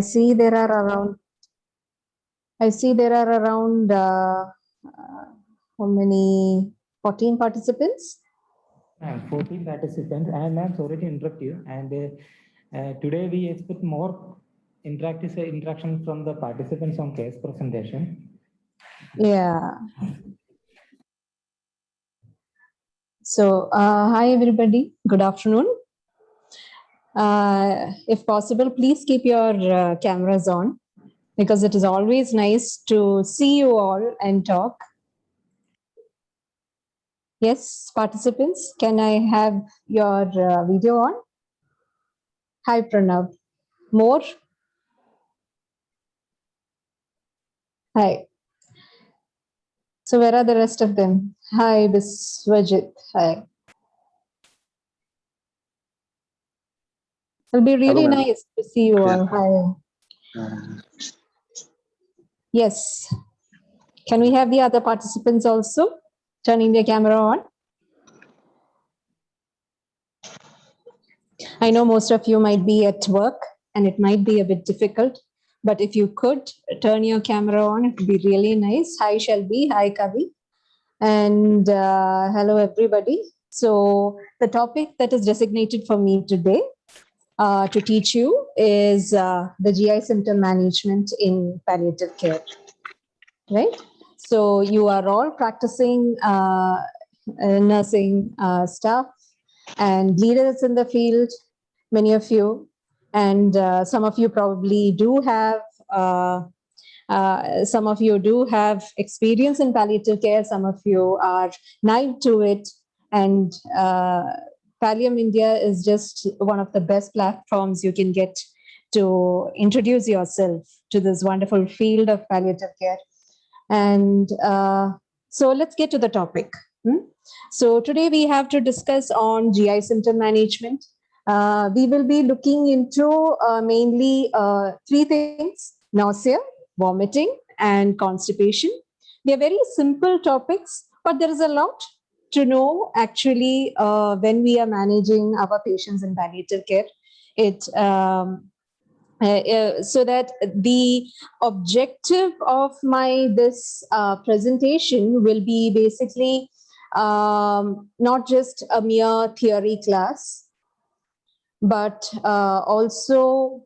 I see there are around. I see there are around how many? 14 participants. 14 participants. And I'm sorry to interrupt you. And today we expect more interaction from the participants on case presentation. Yeah. So, hi everybody. Good afternoon. If possible, please keep your cameras on because it is always nice to see you all and talk. Yes, participants, can I have your video on? Hi, Pranav. More? Hi. So where are the rest of them? Hi, Biswajit. Hi. It'll be really Hello, nice to see you all. Hi. Yes. Can we have the other participants also turning their camera on? I know most of you might be at work and it might be a bit difficult, but if you could turn your camera on, it would be really nice. Hi, Shelby. Hi, Kavi. And hello, everybody. So the topic that is designated for me today to teach you is the GI symptom management in palliative care, right? So you are all practicing nursing staff and leaders in the field, many of you, and some of you probably do have some of you do have experience in palliative care. Some of you are naive to it, and Pallium India is just one of the best platforms you can get to introduce yourself to this wonderful field of palliative care. And so let's get to the topic. So today we have to discuss on GI symptom management. We will be looking into mainly three things: nausea, vomiting, and constipation. They are very simple topics, but there is a lot to know actually when we are managing our patients in palliative care. So that the objective of my this presentation will be basically not just a mere theory class, but also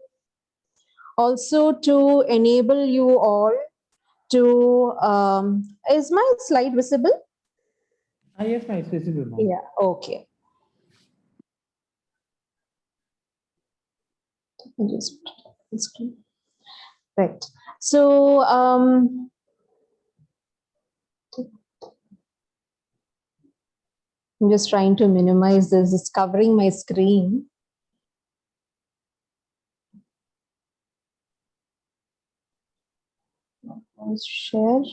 to enable you all to is my slide visible? Yes, it's visible now. Yeah, okay. Right. So I'm just trying to minimize this. It's covering my screen. Share.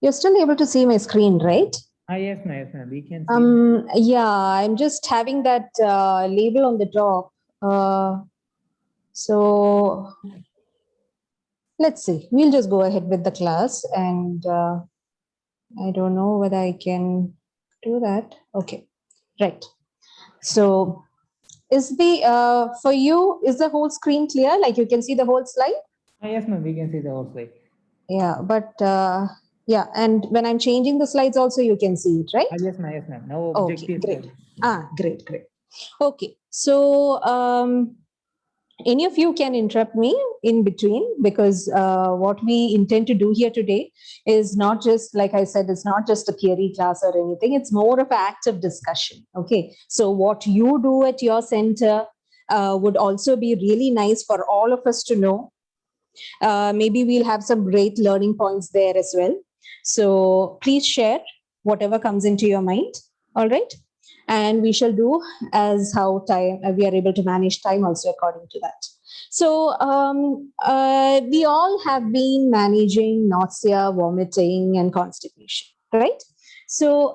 You're still able to see my screen, right? Yes, ma'am. We can see. Yeah, I'm just having that label on the top. So let's see. We'll just go ahead with the class, and I don't know whether I can do that. Okay, right. So is the for you, is the whole screen clear? Like you can see the whole slide? Yes, ma'am. We can see the whole slide. Yeah, but yeah, and when I'm changing the slides also, you can see it, right? Yes, ma'am. Yes, ma'am. Now Okay, great. Great. Okay, so any of you can interrupt me in between, because what we intend to do here today is not just, like I said, it's not just a theory class or anything. It's more of an active discussion. Okay, so what you do at your center would also be really nice for all of us to know. Maybe we'll have some great learning points there as well. So please share whatever comes into your mind. All right. And we shall do as how time we are able to manage time also according to that. So we all have been managing nausea, vomiting, and constipation, right? So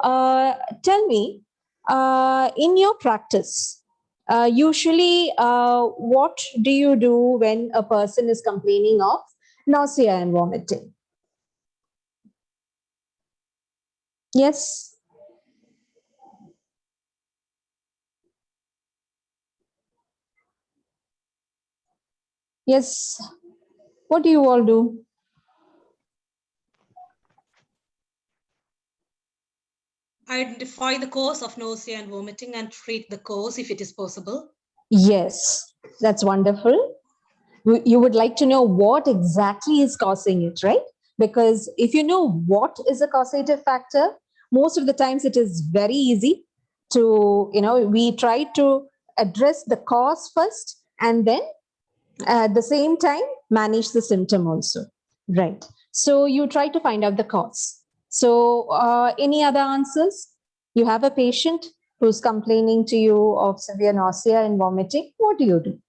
tell me, in your practice, usually what do you do when a person is complaining of nausea and vomiting. Yes. Yes. What do you all do? Identify the cause of nausea and vomiting and treat the cause if it is possible. Yes, that's wonderful. You would like to know what exactly is causing it, right? Because if you know what is a causative factor, most of the times it is very easy to, we try to address the cause first and then at the same time manage the symptom also, right? So you try to find out the cause. So any other answers? You have a patient who's complaining to you of severe nausea and vomiting. What do you do?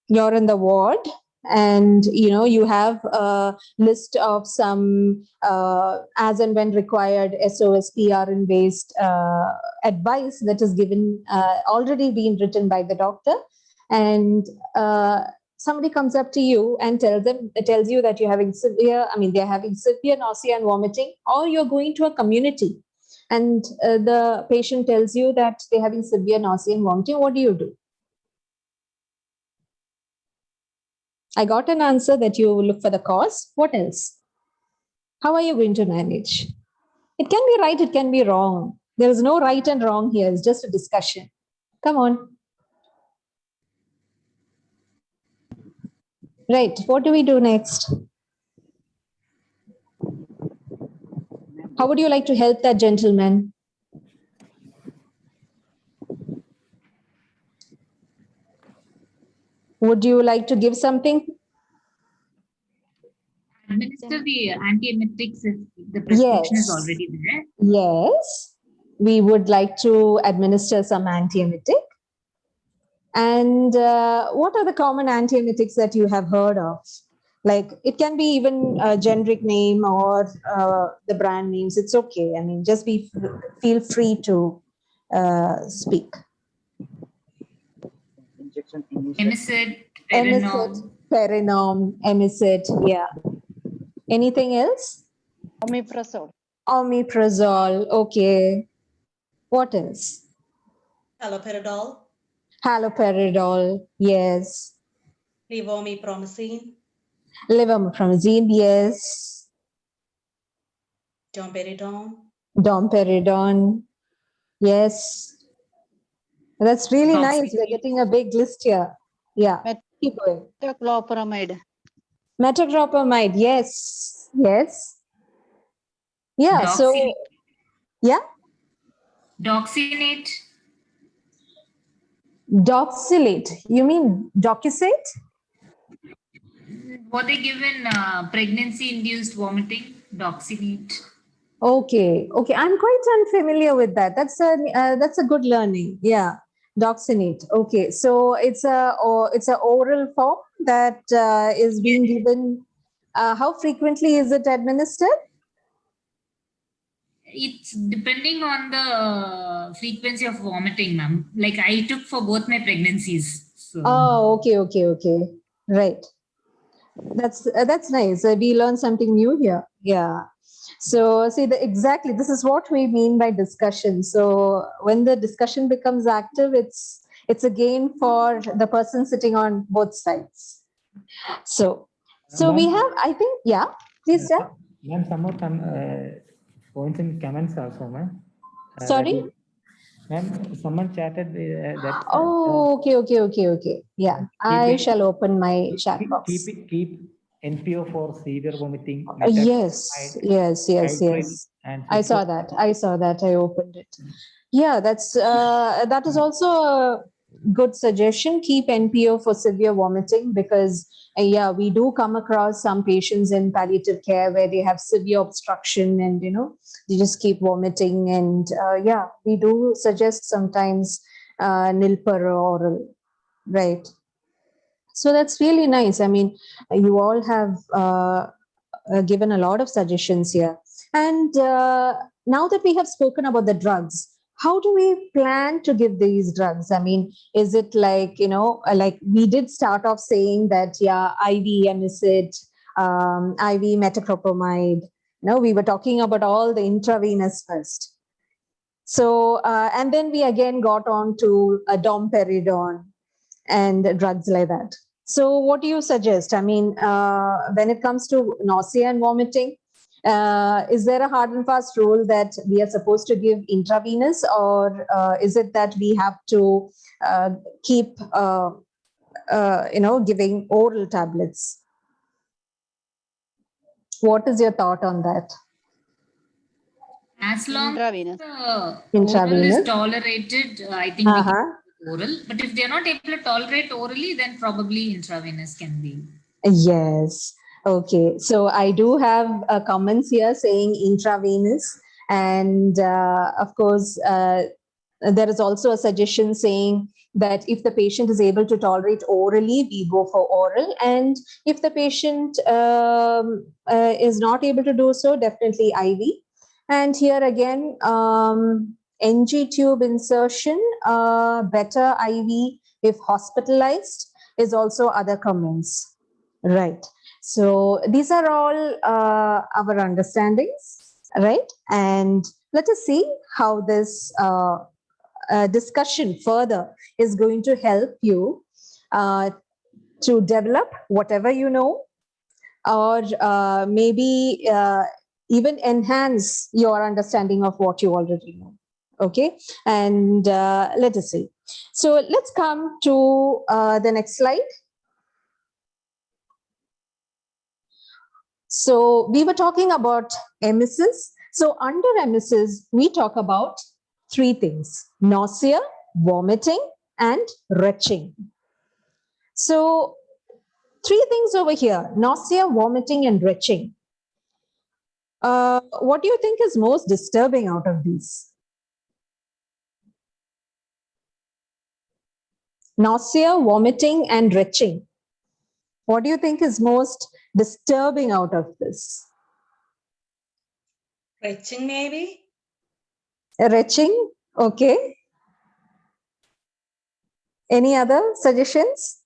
You're in the ward and you have a list of some as and when required SOS PRN based advice that is given already been written by the doctor, and somebody comes up to you and tells you that they're having severe nausea and vomiting, or you're going to a community and the patient tells you that they're having severe nausea and vomiting. What do you do? I got an answer that you look for the cause. What else? How are you going to manage? It can be right, it can be wrong. There is no right and wrong here. It's just a discussion. Come on. Right. What do we do next? How would you like to help that gentleman? Would you like to give something? Administer the antiemetics if the prescription is already there. Yes. We would like to administer some antiemetic. And what are the common antiemetics that you have heard of? Like it can be even a generic name or the brand names. It's okay. I mean, just feel free to speak. Emicet, Perinom. Perinom, Emicet. Yeah. Anything else? Omeprazole. Omeprazole. Okay. What else? Haloperidol, Haloperidol. Yes. levomethacin, Levomethacin. Yes. domperidone, Domperidone. Yes. That's really nice. We're Doxycycline. getting a big list here. Yeah. Keep going. Metoclopramide. Metoclopramide. Yes. Yes. Yeah. So, yeah. Doxynate. Doxylate. You mean docusate? What they give in pregnancy-induced vomiting, doxynate. Okay. Okay. I'm quite unfamiliar with that. That's a good learning. Yeah. Doxynate. Okay. So it's a oral form that is being given. How frequently is it administered? It's depending on the frequency of vomiting, ma'am. Like I took for both my pregnancies. So. Oh, okay. Right. That's nice. We learned something new here. Yeah. So see, exactly this is what we mean by discussion. So when the discussion becomes active, it's a gain for the person sitting on both sides. So we have, I think, yeah. Please tell. Ma'am, some more points in comments also, ma'am. Sorry. Ma'am, someone chatted that. Oh, okay. Yeah, I shall open my chat box. Keep NPO for severe vomiting. Yes. And I saw that. I opened it. Yeah, that is also a good suggestion. Keep NPO for severe vomiting because we do come across some patients in palliative care where they have severe obstruction and they just keep vomiting, and we do suggest sometimes Nilpar oral, right? So that's really nice. I mean, you all have given a lot of suggestions here. And now that we have spoken about the drugs, how do we plan to give these drugs? I mean, is it like, like we did start off saying that, yeah, IV emissid, IV metoclopramide, we were talking about all the intravenous first. So, and then we again got on to domperidone and drugs like that. So what do you suggest? I mean, when it comes to nausea and vomiting, is there a hard and fast rule that we are supposed to give intravenous, or is it that we have to keep, giving oral tablets? What is your thought on that? As long Intravenous. as oral Intravenous. is tolerated, I think we Uh-huh. can do oral. But if they are not able to tolerate orally, then probably intravenous can be. Yes. Okay. So I do have comments here saying intravenous. And of course, there is also a suggestion saying that if the patient is able to tolerate orally, we go for oral. And if the patient is not able to do so, definitely IV. And here again, NG tube insertion, better IV if hospitalized, is also other comments. Right. So these are all our understandings, right? And let us see how this discussion further is going to help you to develop whatever you know, or maybe even enhance your understanding of what you already know. Okay. And let us see. So let's come to the next slide. So we were talking about emesis. So under emesis, we talk about three things: nausea, vomiting, and retching. So three things over here: nausea, vomiting, and retching. What do you think is most disturbing out of these? Nausea, vomiting, and retching. What do you think is most disturbing out of this? Retching, maybe? Retching, okay. Any other suggestions?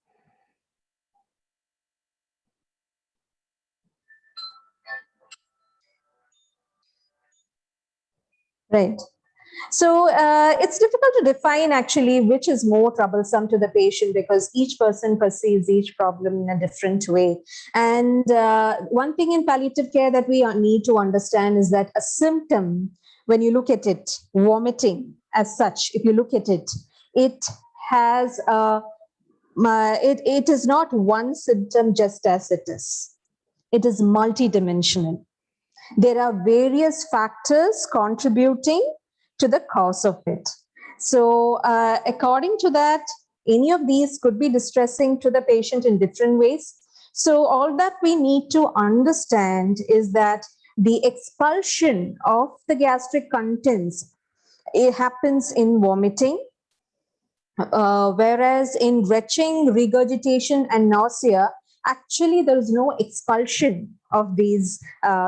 Right. So it's difficult to define actually which is more troublesome to the patient, because each person perceives each problem in a different way. And one thing in palliative care that we need to understand is that a symptom, when you look at it, vomiting as such, if you look at it, it has it is not one symptom just as it is. It is multidimensional. There are various factors contributing to the cause of it. So according to that, any of these could be distressing to the patient in different ways. So all that we need to understand is that the expulsion of the gastric contents, it happens in vomiting, whereas in retching, regurgitation, and nausea, actually there is no expulsion of these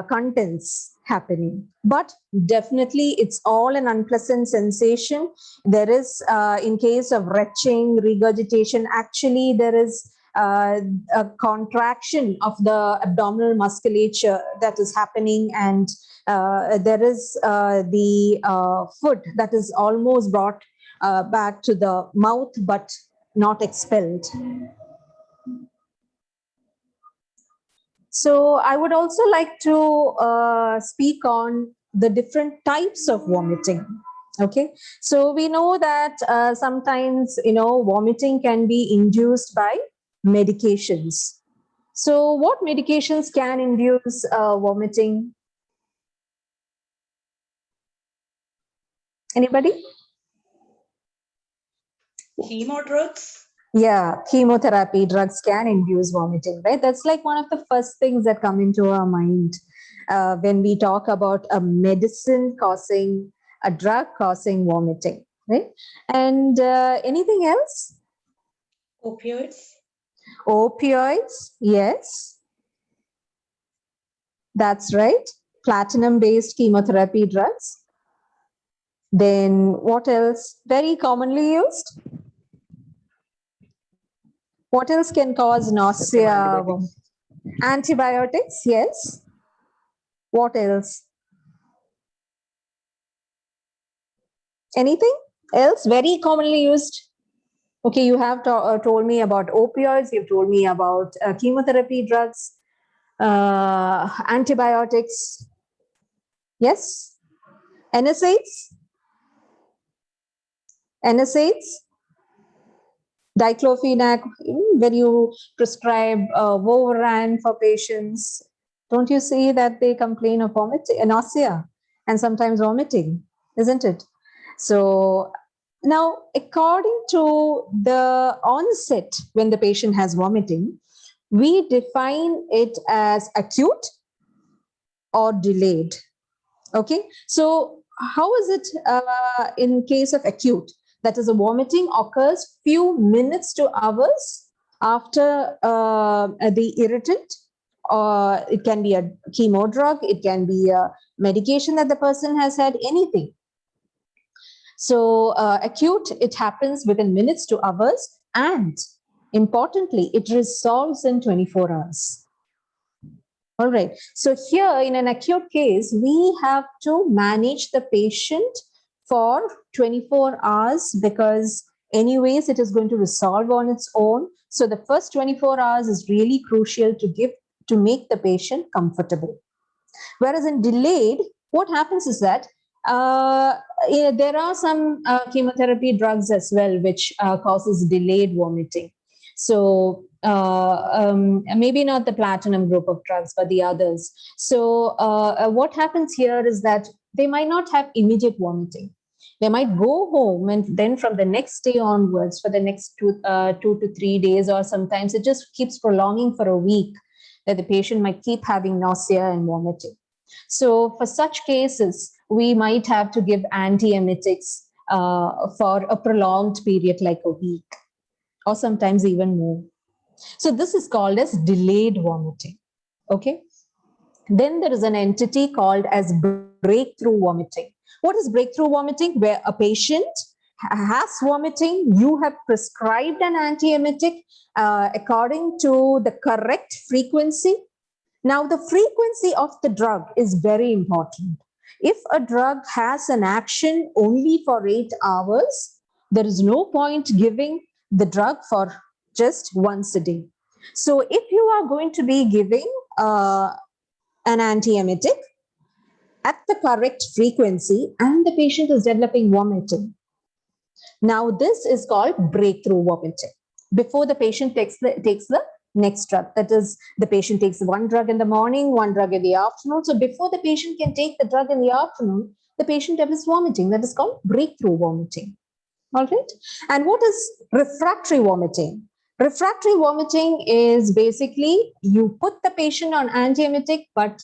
contents happening. But definitely it's all an unpleasant sensation. There is, in case of retching, regurgitation, actually there is a contraction of the abdominal musculature that is happening, and there is the food that is almost brought back to the mouth but not expelled. So I would also like to speak on the different types of vomiting. Okay, so we know that sometimes, vomiting can be induced by medications. So what medications can induce vomiting? Anybody? Chemo drugs? Yeah, chemotherapy drugs can induce vomiting, right? That's like one of the first things that come into our mind when we talk about a medicine causing, a drug causing vomiting, right? And anything else? Opioids? Opioids, yes. That's right. Platinum-based chemotherapy drugs. Then what else? Very commonly used. What else can cause nausea? Antibiotics, yes. What else? Anything else very commonly used? Okay, you have told me about opioids, you've told me about chemotherapy drugs, antibiotics. Yes? NSAIDs? NSAIDs? Diclofenac, when you prescribe Vovaran for patients, don't you see that they complain of vomiting, nausea, and sometimes vomiting, isn't it? So now, according to the onset when the patient has vomiting, we define it as acute or delayed. Okay, so how is it in case of acute? That is, a vomiting occurs few minutes to hours after the irritant. It can be a chemo drug, it can be a medication that the person has had, anything. So acute, it happens within minutes to hours, and importantly, it resolves in 24 hours. All right. So here in an acute case, we have to manage the patient for 24 hours because anyways, it is going to resolve on its own. So the first 24 hours is really crucial to make the patient comfortable. Whereas in delayed, what happens is that there are some chemotherapy drugs as well, which causes delayed vomiting. So maybe not the platinum group of drugs, but the others. So what happens here is that they might not have immediate vomiting. They might go home and then from the next day onwards for the next 2 to 3 days, or sometimes it just keeps prolonging for a week, that the patient might keep having nausea and vomiting. So for such cases, we might have to give antiemetics for a prolonged period like a week or sometimes even more. So this is called as delayed vomiting. Okay. Then there is an entity called as breakthrough vomiting. What is breakthrough vomiting? Where a patient has vomiting, you have prescribed an antiemetic according to the correct frequency. Now, the frequency of the drug is very important. If a drug has an action only for 8 hours, there is no point giving the drug for just once a day. So if you are going to be giving an antiemetic at the correct frequency and the patient is developing vomiting, now this is called breakthrough vomiting. Before the patient takes the next drug, that is, the patient takes one drug in the morning, one drug in the afternoon. So before the patient can take the drug in the afternoon, the patient develops vomiting. That is called breakthrough vomiting. All right. And what is refractory vomiting? Refractory vomiting is basically you put the patient on antiemetic but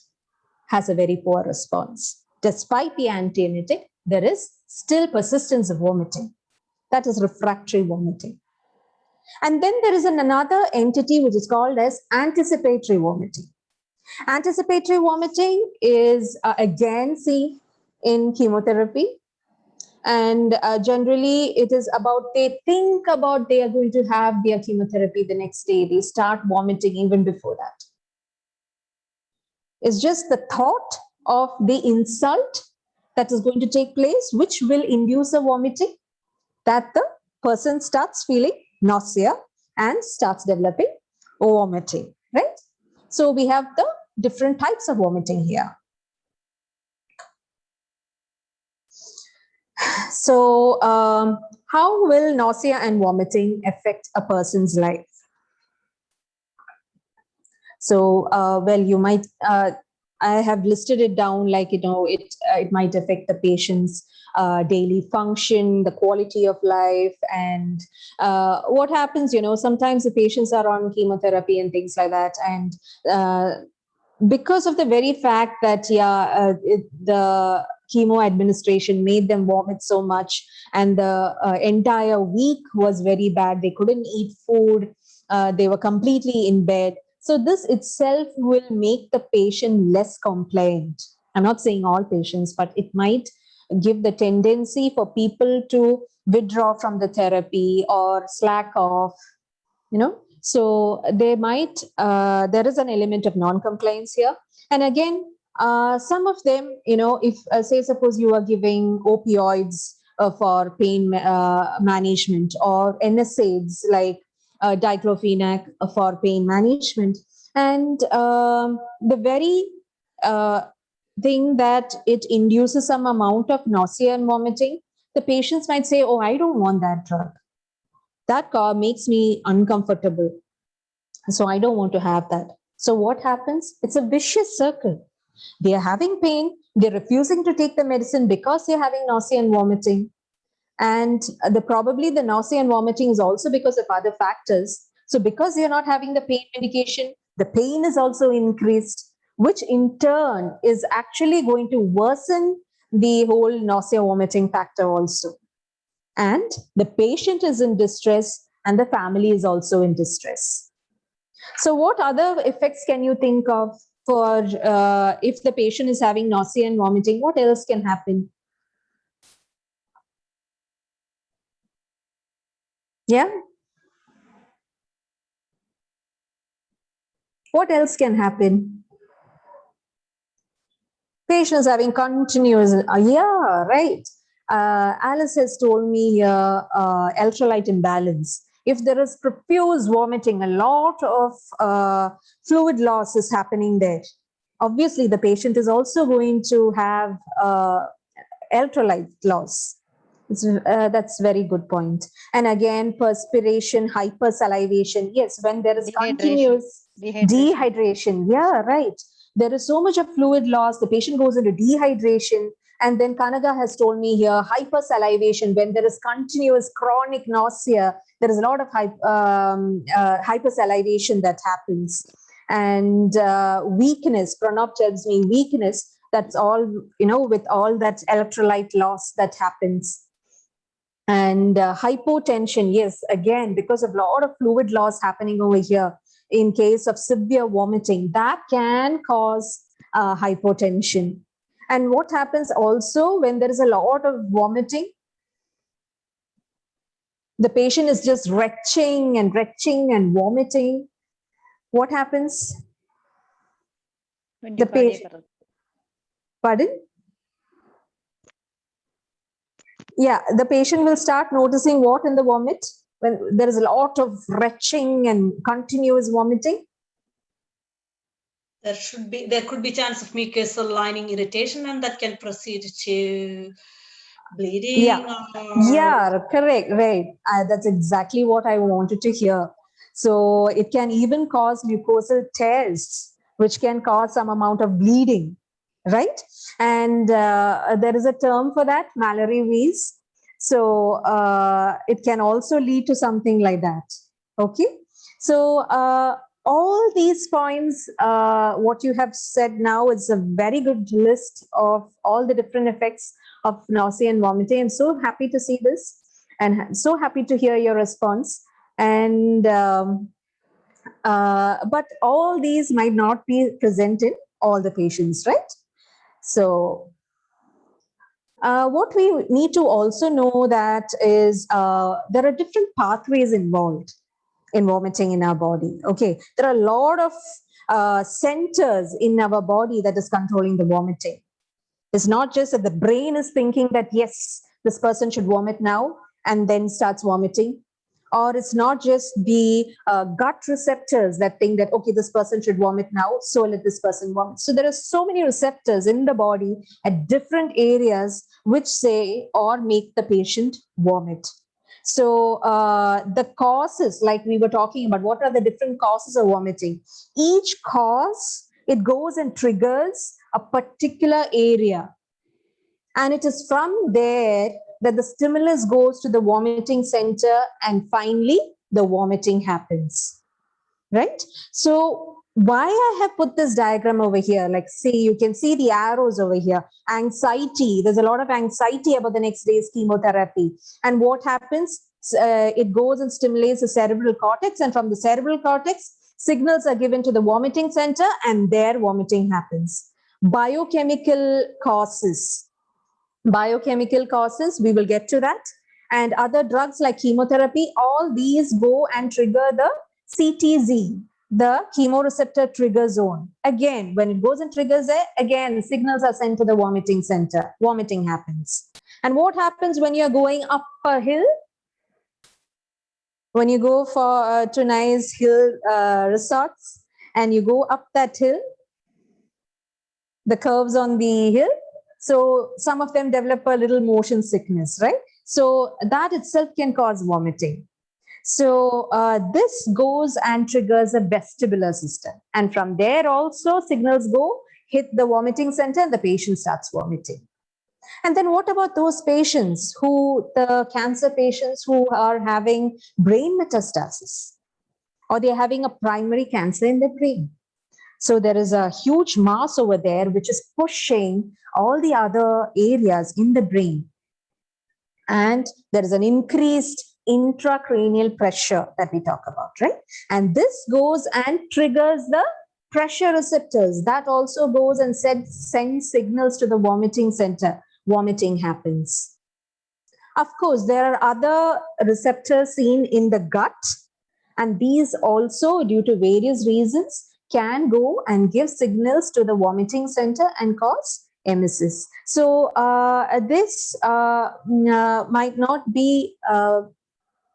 has a very poor response. Despite the antiemetic, there is still persistence of vomiting. That is refractory vomiting. And then there is another entity which is called as anticipatory vomiting. Anticipatory vomiting is again seen in chemotherapy. And generally, it is about they think about they are going to have their chemotherapy the next day. They start vomiting even before that. It's just the thought of the insult that is going to take place, which will induce a vomiting, that the person starts feeling nausea and starts developing vomiting, right? So we have the different types of vomiting here. So how will nausea and vomiting affect a person's life? So, well, you might, I have listed it down like, it might affect the patient's daily function, the quality of life, and what happens, sometimes the patients are on chemotherapy and things like that. And because of the very fact that, the chemo administration made them vomit so much, and the entire week was very bad. They couldn't eat food. They were completely in bed. So this itself will make the patient less compliant. I'm not saying all patients, but it might give the tendency for people to withdraw from the therapy or slack off, so there is an element of non-compliance here. And again, some of them, if say suppose you are giving opioids for pain management, or NSAIDs like diclofenac for pain management, and the very thing that it induces some amount of nausea and vomiting, the patients might say, oh, I don't want that drug. That makes me uncomfortable. So I don't want to have that. So what happens? It's a vicious circle. They are having pain. They're refusing to take the medicine because they're having nausea and vomiting. And probably the nausea and vomiting is also because of other factors. So because you're not having the pain medication, the pain is also increased, which in turn is actually going to worsen the whole nausea vomiting factor also. And the patient is in distress and the family is also in distress. So what other effects can you think of for if the patient is having nausea and vomiting? What else can happen? Yeah. What else can happen? Patients having continuous, yeah, right. Alice has told me here, electrolyte imbalance. If there is profuse vomiting, a lot of fluid loss is happening there. Obviously, the patient is also going to have electrolyte loss. That's very good point. And again, perspiration, hypersalivation. Yes, when there is continuous dehydration. Yeah, right. There is so much of fluid loss. The patient goes into dehydration. And then Kanaga has told me here, hypersalivation. When there is continuous chronic nausea, there is a lot of hypersalivation that happens. And weakness, Pranab tells me weakness. That's all, with all that electrolyte loss that happens. And hypotension, yes, again, because of a lot of fluid loss happening over here, in case of severe vomiting, that can cause hypotension. And what happens also when there is a lot of vomiting, the patient is just retching and vomiting. What happens? The patient, pardon? Yeah, the patient will start noticing what in the vomit? When there is a lot of retching and continuous vomiting. There could be chance of mucosal lining irritation, and that can proceed to bleeding. Yeah, correct, right. That's exactly what I wanted to hear. So it can even cause mucosal tears, which can cause some amount of bleeding, right? And there is a term for that, Mallory Weiss. So it can also lead to something like that. Okay. So all these points, what you have said now is a very good list of all the different effects of nausea and vomiting. I'm so happy to see this and so happy to hear your response. And but all these might not be present in all the patients, right? So what we need to also know that is there are different pathways involved in vomiting in our body. Okay, there are a lot of centers in our body that is controlling the vomiting. It's not just that the brain is thinking that, yes, this person should vomit now and then starts vomiting. Or it's not just the gut receptors that think that, okay, this person should vomit now, so let this person vomit. So there are so many receptors in the body at different areas which say or make the patient vomit. So the causes, like we were talking about, what are the different causes of vomiting? Each cause, it goes and triggers a particular area. And it is from there that the stimulus goes to the vomiting center and finally the vomiting happens, right? So why I have put this diagram over here, like see, you can see the arrows over here. Anxiety, there's a lot of anxiety about the next day's chemotherapy. And what happens? It goes and stimulates the cerebral cortex, and from the cerebral cortex, signals are given to the vomiting center and there vomiting happens. Biochemical causes, Biochemical causes, we will get to that. And other drugs like chemotherapy, all these go and trigger the CTZ, the chemoreceptor trigger zone. Again, when it goes and triggers it, again, signals are sent to the vomiting center. Vomiting happens. And what happens when you're going up a hill? When you go for to nice hill resorts and you go up that hill, the curves on the hill, so some of them develop a little motion sickness, right? So that itself can cause vomiting. So this goes and triggers a vestibular system. And from there also signals go, hit the vomiting center and the patient starts vomiting. And then what about those patients the cancer patients who are having brain metastasis, or they're having a primary cancer in the brain? So there is a huge mass over there which is pushing all the other areas in the brain. And there is an increased intracranial pressure that we talk about, right? And this goes and triggers the pressure receptors. That also goes and sends signals to the vomiting center. Vomiting happens. Of course, there are other receptors seen in the gut, and these also, due to various reasons, can go and give signals to the vomiting center and cause emesis. So this might not be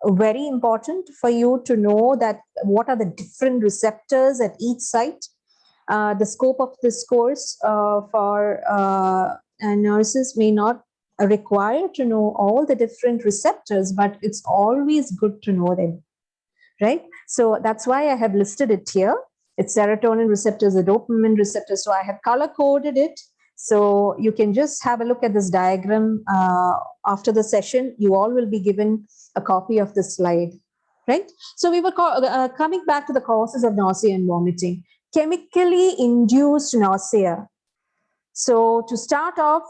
very important for you to know that what are the different receptors at each site. The scope of this course for nurses may not require to know all the different receptors, but it's always good to know them, right? So that's why I have listed it here. It's serotonin receptors, the dopamine receptors. So I have color coded it. So you can just have a look at this diagram after the session. You all will be given a copy of this slide, right? So we were coming back to the causes of nausea and vomiting. Chemically induced nausea. So to start off,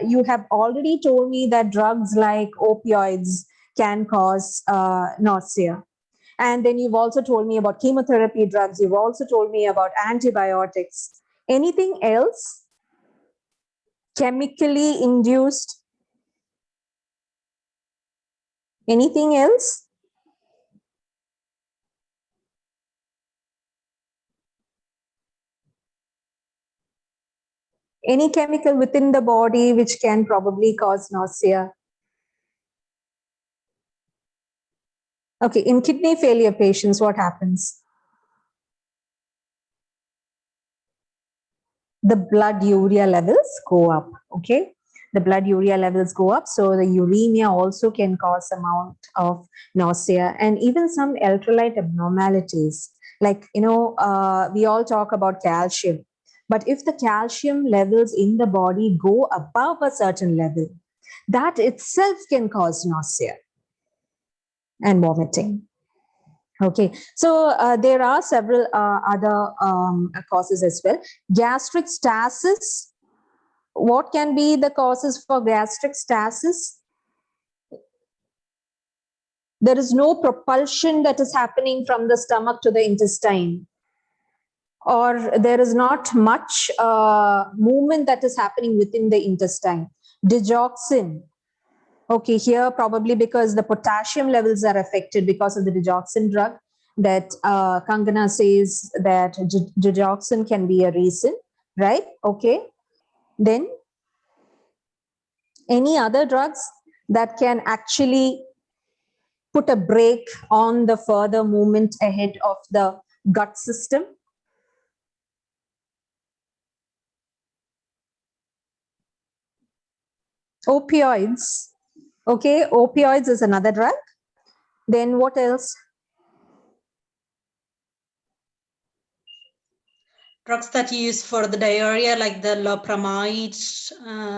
you have already told me that drugs like opioids can cause nausea. And then you've also told me about chemotherapy drugs. You've also told me about antibiotics. Anything else? Chemically induced? Anything else? Any chemical within the body which can probably cause nausea? Okay, in kidney failure patients, what happens? The blood urea levels go up, okay? The blood urea levels go up, so the uremia also can cause amount of nausea, and even some electrolyte abnormalities. Like, we all talk about calcium, but if the calcium levels in the body go above a certain level, that itself can cause nausea and vomiting. Okay, so there are several other causes as well. Gastric stasis. What can be the causes for gastric stasis? There is no propulsion that is happening from the stomach to the intestine, or there is not much movement that is happening within the intestine. Digoxin. Okay, here probably because the potassium levels are affected because of the digoxin drug, that Kangana says that digoxin can be a reason, right? Okay. Then any other drugs that can actually put a brake on the further movement ahead of the gut system? Opioids. Okay, opioids is another drug. Then what else? Drugs that you use for the diarrhea, like the loperamide.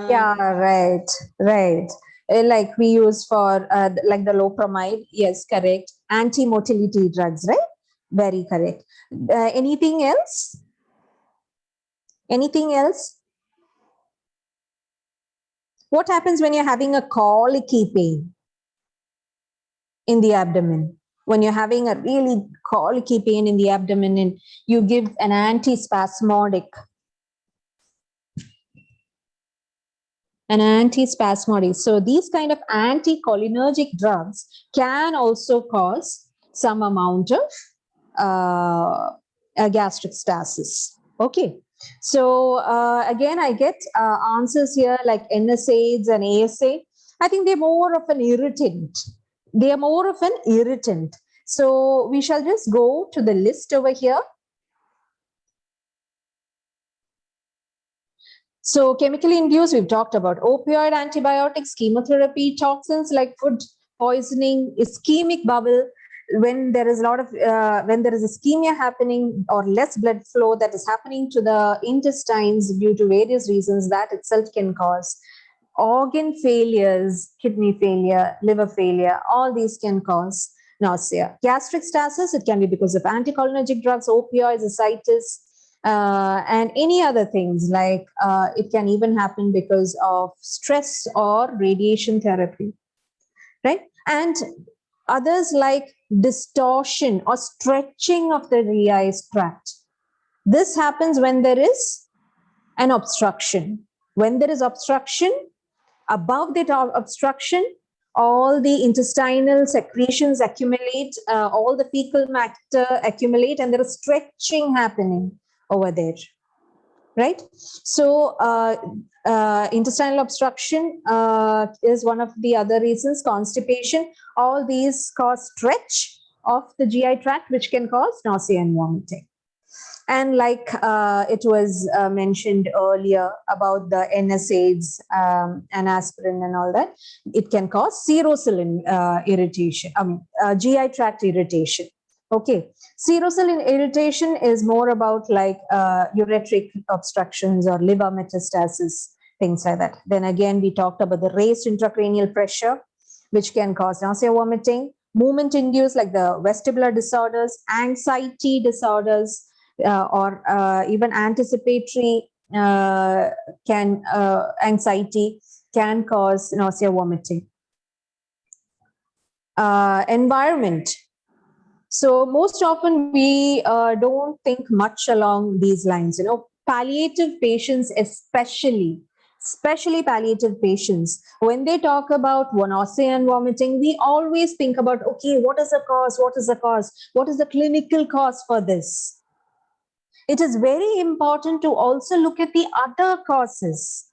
Yeah, right. Like we use for like the loperamide. Yes, correct. Anti-motility drugs, right? Very correct. Anything else? Anything else? What happens when you're having a colicky pain in the abdomen? When you're having a really colicky pain in the abdomen and you give an antispasmodic. and antispasmodic. So these kind of anticholinergic drugs can also cause some amount of gastric stasis. Okay. So again, I get answers here like NSAIDs and ASA. I think they're more of an irritant. They are more of an irritant. So we shall just go to the list over here. So chemically induced, we've talked about opioid, antibiotics, chemotherapy, toxins like food poisoning, ischemic bubble. When there is a lot of when there is ischemia happening or less blood flow that is happening to the intestines due to various reasons, that itself can cause organ failures, kidney failure, liver failure. All these can cause nausea. Gastric stasis, it can be because of anticholinergic drugs, opioids, ascites, and any other things like it can even happen because of stress or radiation therapy, right? And others like distortion or stretching of the GI tract. This happens when there is an obstruction. When there is obstruction, above that obstruction, all the intestinal secretions accumulate, all the fecal matter accumulate, and there is stretching happening over there, right? So intestinal obstruction is one of the other reasons. Constipation, all these cause stretch of the GI tract, which can cause nausea and vomiting. And like it was mentioned earlier about the NSAIDs and aspirin and all that, it can cause serosal irritation, GI tract irritation. Okay, serosal irritation is more about like ureteric obstructions or liver metastasis, things like that. Then again, we talked about the raised intracranial pressure, which can cause nausea, vomiting, movement induced like the vestibular disorders, anxiety disorders, or even anticipatory anxiety can cause nausea, vomiting. Environment. So most often we don't think much along these lines. You know, palliative patients especially palliative patients, when they talk about nausea and vomiting, we always think about, okay, what is the cause? What is the cause? What is the clinical cause for this? It is very important to also look at the other causes,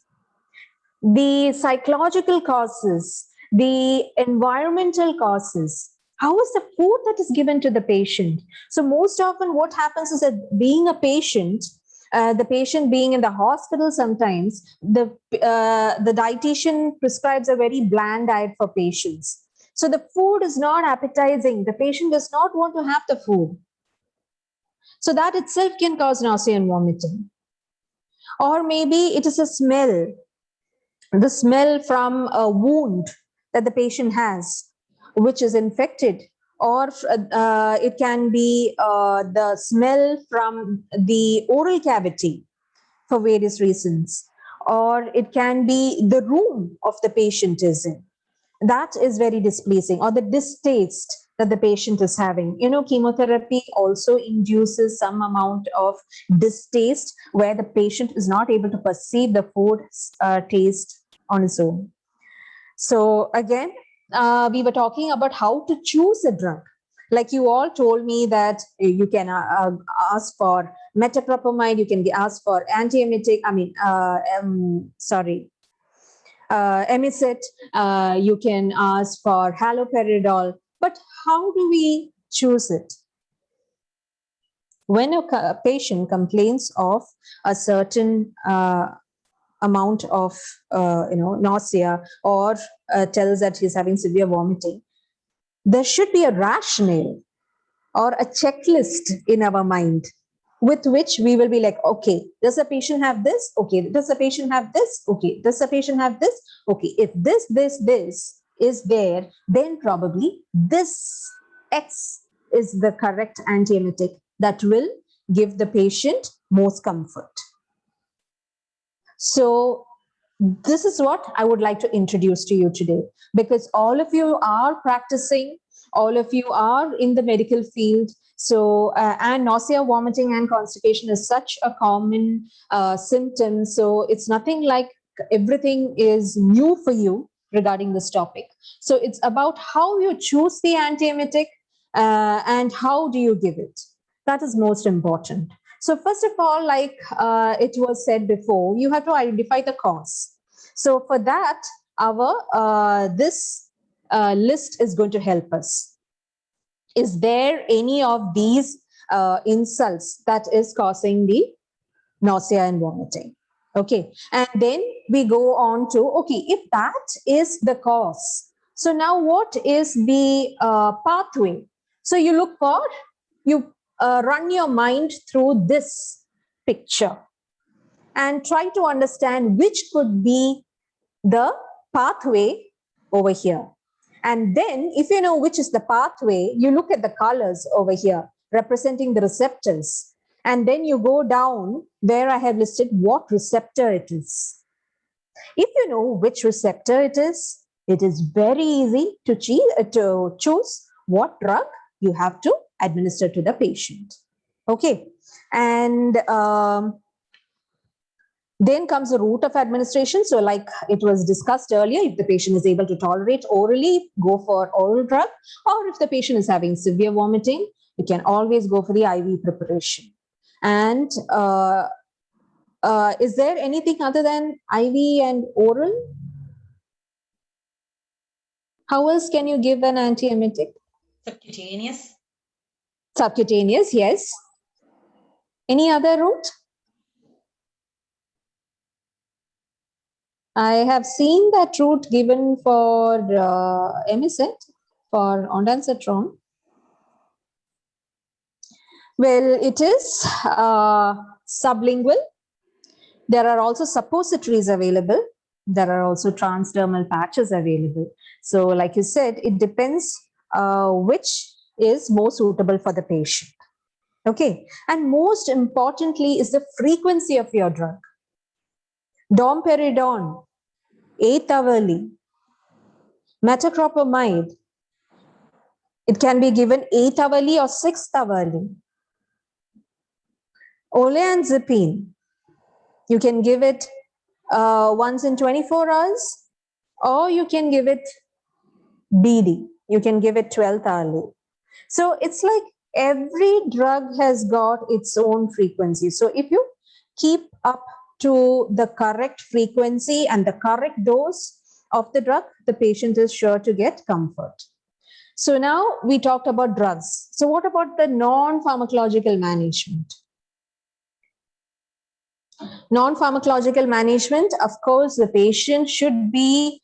the psychological causes, the environmental causes. How is the food that is given to the patient? So most often what happens is that being a patient, the patient being in the hospital, sometimes the dietitian prescribes a very bland diet for patients. So the food is not appetizing. The patient does not want to have the food. So that itself can cause nausea and vomiting. Or maybe it is a smell, the smell from a wound that the patient has, which is infected. Or it can be the smell from the oral cavity for various reasons. Or it can be the room of the patient is in. That is very displeasing. Or the distaste that the patient is having. You know, chemotherapy also induces some amount of distaste where the patient is not able to perceive the food taste on its own. So again, we were talking about how to choose a drug. Like you all told me that you can ask for metoclopramide, you can ask for antiemetic, Emicet, you can ask for haloperidol. But how do we choose it? When a patient complains of a certain amount of nausea or tells that he's having severe vomiting, there should be a rationale or a checklist in our mind with which we will be like, okay, does the patient have this? Okay, does the patient have this? Okay, does the patient have this? Okay, if this is there, then probably this X is the correct antiemetic that will give the patient most comfort. So this is what I would like to introduce to you today, because all of you are practicing, all of you are in the medical field. So, and nausea, vomiting, and constipation is such a common symptom. So it's nothing like everything is new for you regarding this topic. So it's about how you choose the antiemetic and how do you give it. That is most important. So first of all, like it was said before, you have to identify the cause. So for that, our this list is going to help us. Is there any of these insults that is causing the nausea and vomiting? Okay, and then we go on to, okay, if that is the cause, so now what is the pathway? So you look for, you run your mind through this picture and try to understand which could be the pathway over here. And then if you know which is the pathway, you look at the colors over here representing the receptors. And then you go down where I have listed what receptor it is. If you know which receptor it is very easy to choose what drug you have to administer to the patient. Okay. And then comes the route of administration. So like it was discussed earlier, if the patient is able to tolerate orally, go for oral drug. Or if the patient is having severe vomiting, you can always go for the IV preparation. And is there anything other than IV and oral? How else can you give an antiemetic? Subcutaneous. Subcutaneous, yes. Any other route? I have seen that route given for Emisset, for ondansetron. Well, it is sublingual. There are also suppositories available. There are also transdermal patches available. So like you said, it depends which is more suitable for the patient. Okay. And most importantly is the frequency of your drug. Domperidone, 8-hourly. Metoclopramide, it can be given 8-hourly or 6-hourly. Olanzapine, you can give it once in 24 hours, or you can give it BD. You can give it 12-hourly. So it's like every drug has got its own frequency. So if you keep up to the correct frequency and the correct dose of the drug, the patient is sure to get comfort. So now we talked about drugs. So what about the non-pharmacological management? Non-pharmacological management, of course, the patient should be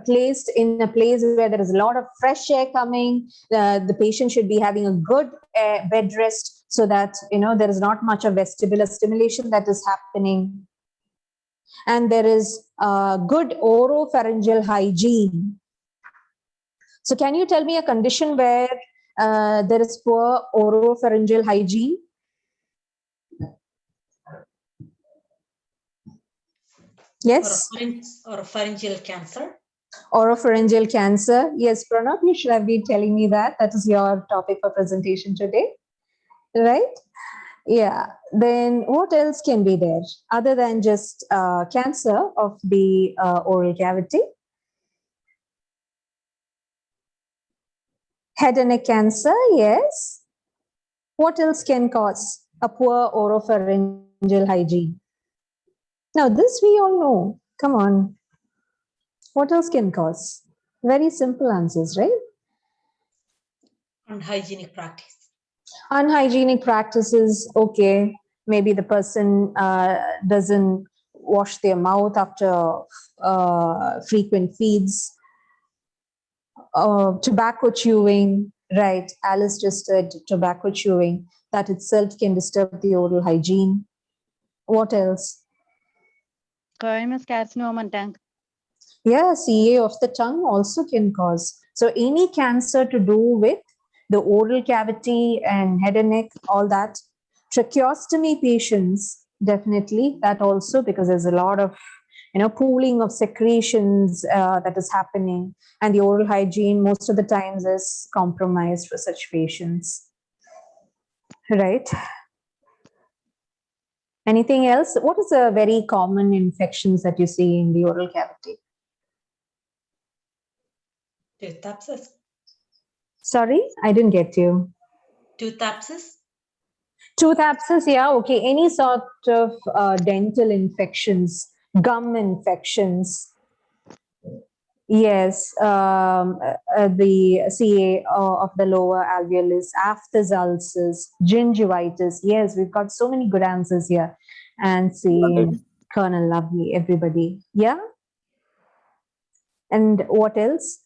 placed in a place where there is a lot of fresh air coming. The patient should be having a good bed rest so that, there is not much of vestibular stimulation that is happening. And there is good oropharyngeal hygiene. So can you tell me a condition where there is poor oropharyngeal hygiene? Yes. Or pharyngeal cancer. Oropharyngeal cancer. Yes, Pranav, you should have been telling me that. That is your topic for presentation today, right? Yeah. Then what else can be there other than just cancer of the oral cavity? Head and neck cancer, yes. What else can cause a poor oropharyngeal hygiene? Now, this we all know. Come on. What else can cause? Very simple answers, right? Unhygienic practice. Unhygienic practices, okay. Maybe the person doesn't wash their mouth after frequent feeds. Tobacco chewing, right? Alice just said tobacco chewing. That itself can disturb the oral hygiene. What else? Squamous carcinoma tank. Yeah, CA of the tongue also can cause. So any cancer to do with the oral cavity and head and neck, all that. Tracheostomy patients, definitely that also, because there's a lot of, pooling of secretions that is happening, and the oral hygiene most of the times is compromised for such patients, right? Anything else? What is a very common infections that you see in the oral cavity? Tooth abscess. Sorry, I didn't get you. Tooth abscess. Tooth abscess, yeah, okay. Any sort of dental infections, gum infections. Yes, the CA of the lower alveolus, aphthous ulcers, gingivitis. Yes, we've got so many good answers here. And see, Colonel Lovely, everybody. Yeah. And what else?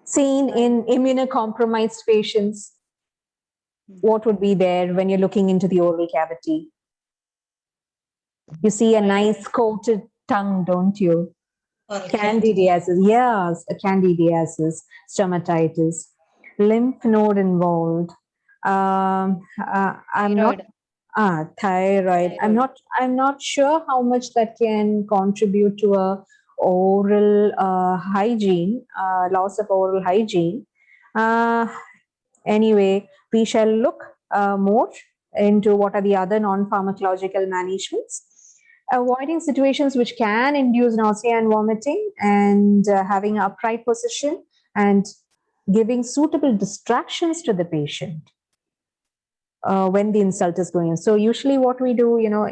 Seen in immunocompromised patients. What would be there when you're looking into the oral cavity? You see a nice coated tongue, don't you? Oral Candidiasis, yes, candidiasis, stomatitis, lymph node involved. I'm not thyroid. I'm not sure how much that can contribute to a oral hygiene, loss of oral hygiene. Anyway, we shall look more into what are the other non-pharmacological managements. Avoiding situations which can induce nausea and vomiting, and having an upright position, and giving suitable distractions to the patient when the insult is going on. So usually what we do, you know,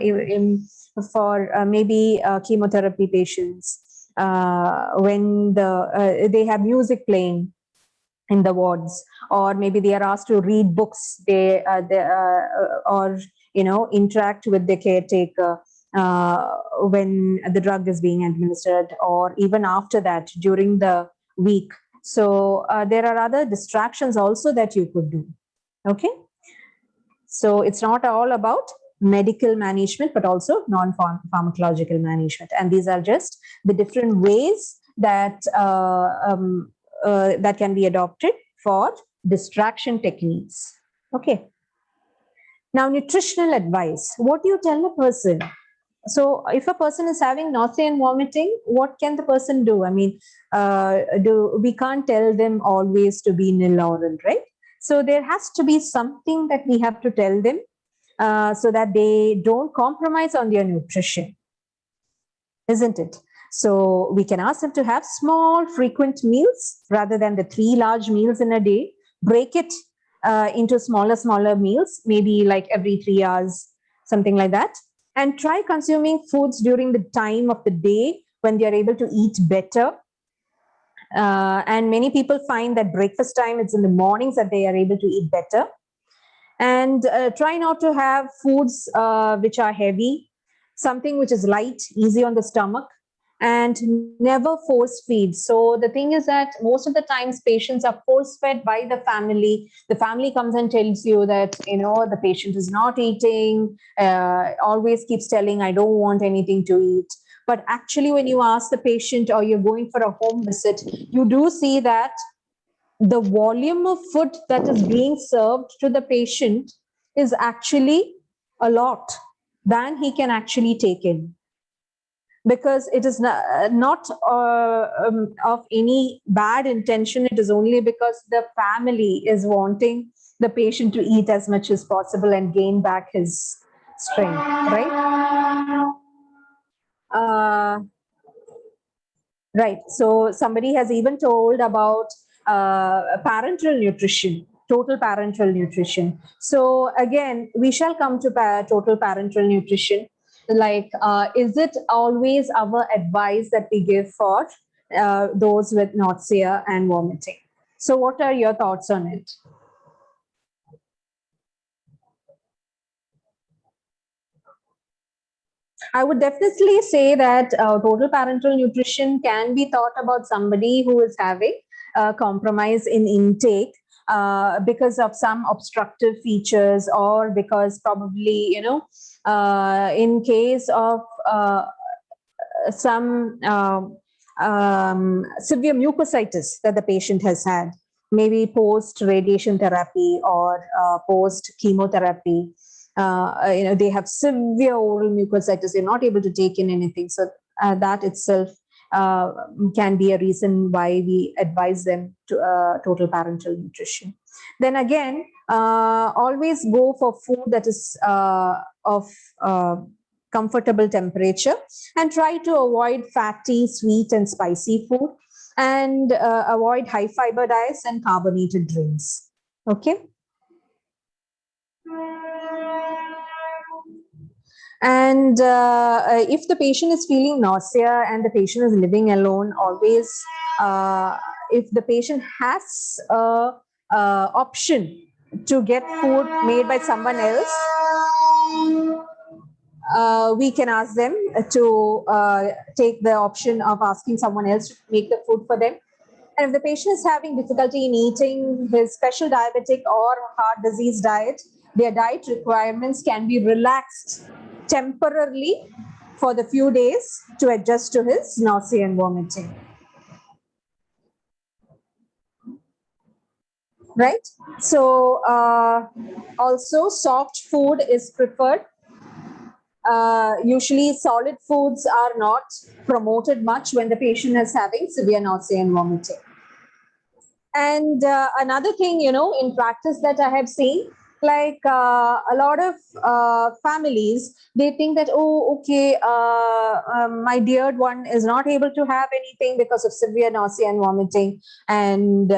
for maybe chemotherapy patients, when they have music playing in the wards, or maybe they are asked to read books, or you know, interact with the caretaker when the drug is being administered, or even after that during the week. So there are other distractions also that you could do. Okay, so it's not all about medical management, but also non-pharmacological management, and these are just the different ways that that can be adopted for distraction techniques. Okay. Now, nutritional advice. What do you tell a person? So if a person is having nausea and vomiting, what can the person do? I mean, we can't tell them always to be nil oral, right? So there has to be something that we have to tell them so that they don't compromise on their nutrition, isn't it? So we can ask them to have small, frequent meals rather than the 3 large meals in a day. Break it into smaller meals, maybe like every 3 hours, something like that. And try consuming foods during the time of the day when they are able to eat better. And many people find that breakfast time, it's in the mornings that they are able to eat better. And try not to have foods which are heavy, something which is light, easy on the stomach, and never force feed. So the thing is that most of the times patients are force fed by the family. The family comes and tells you that, you know, the patient is not eating, always keeps telling, I don't want anything to eat. But actually, when you ask the patient or you're going for a home visit, you do see that the volume of food that is being served to the patient is actually a lot than he can actually take in, because it is not of any bad intention. It is only because the family is wanting the patient to eat as much as possible and gain back his strength, right? Right. So somebody has even told about parenteral nutrition, total parenteral nutrition. So again, we shall come to total parenteral nutrition. Like, is it always our advice that we give for those with nausea and vomiting? So what are your thoughts on it? I would definitely say that total parenteral nutrition can be thought about somebody who is having compromise in intake because of some obstructive features, or because probably, you know, in case of some severe mucositis that the patient has had, maybe post radiation therapy or post chemotherapy. You know, they have severe oral mucositis, they're not able to take in anything. So that itself can be a reason why we advise them to total parenteral nutrition. Then again, always go for food that is of comfortable temperature, and try to avoid fatty, sweet, and spicy food, and avoid high fiber diets and carbonated drinks. Okay. And if the patient is feeling nausea and the patient is living alone, always, if the patient has a option to get food made by someone else, we can ask them to take the option of asking someone else to make the food for them. And if the patient is having difficulty in eating his special diabetic or heart disease diet, their diet requirements can be relaxed temporarily for the few days to adjust to his nausea and vomiting. Right? So also soft food is preferred. Usually solid foods are not promoted much when the patient is having severe nausea and vomiting. And another thing, in practice that I have seen, like a lot of families, they think that, oh, okay, my dear one is not able to have anything because of severe nausea and vomiting. And,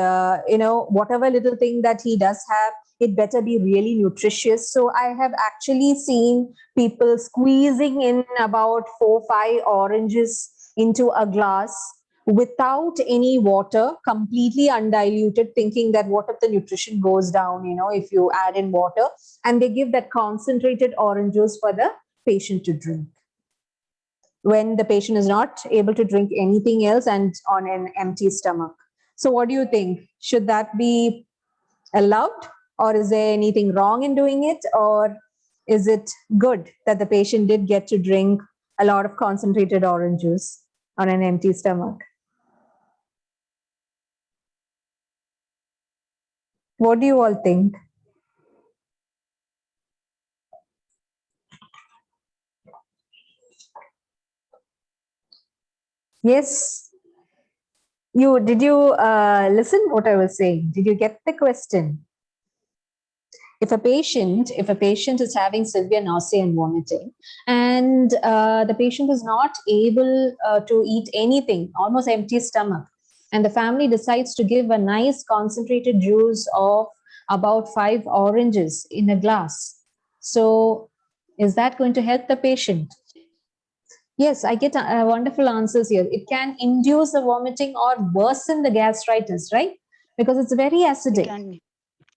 whatever little thing that he does have, it better be really nutritious. So I have actually seen people squeezing in about 4-5 oranges into a glass without any water, completely undiluted, thinking that what if the nutrition goes down, if you add in water, and they give that concentrated orange juice for the patient to drink when the patient is not able to drink anything else and on an empty stomach. So what do you think? Should that be allowed, or is there anything wrong in doing it, or is it good that the patient did get to drink a lot of concentrated orange juice on an empty stomach? What do you all think? Yes. Did you listen what I was saying? Did you get the question? If a patient is having severe nausea and vomiting, and the patient is not able to eat anything, almost empty stomach, and the family decides to give a nice concentrated juice of about 5 oranges in a glass. So is that going to help the patient? Yes, I get wonderful answers here. It can induce the vomiting or worsen the gastritis, right? Because it's very acidic.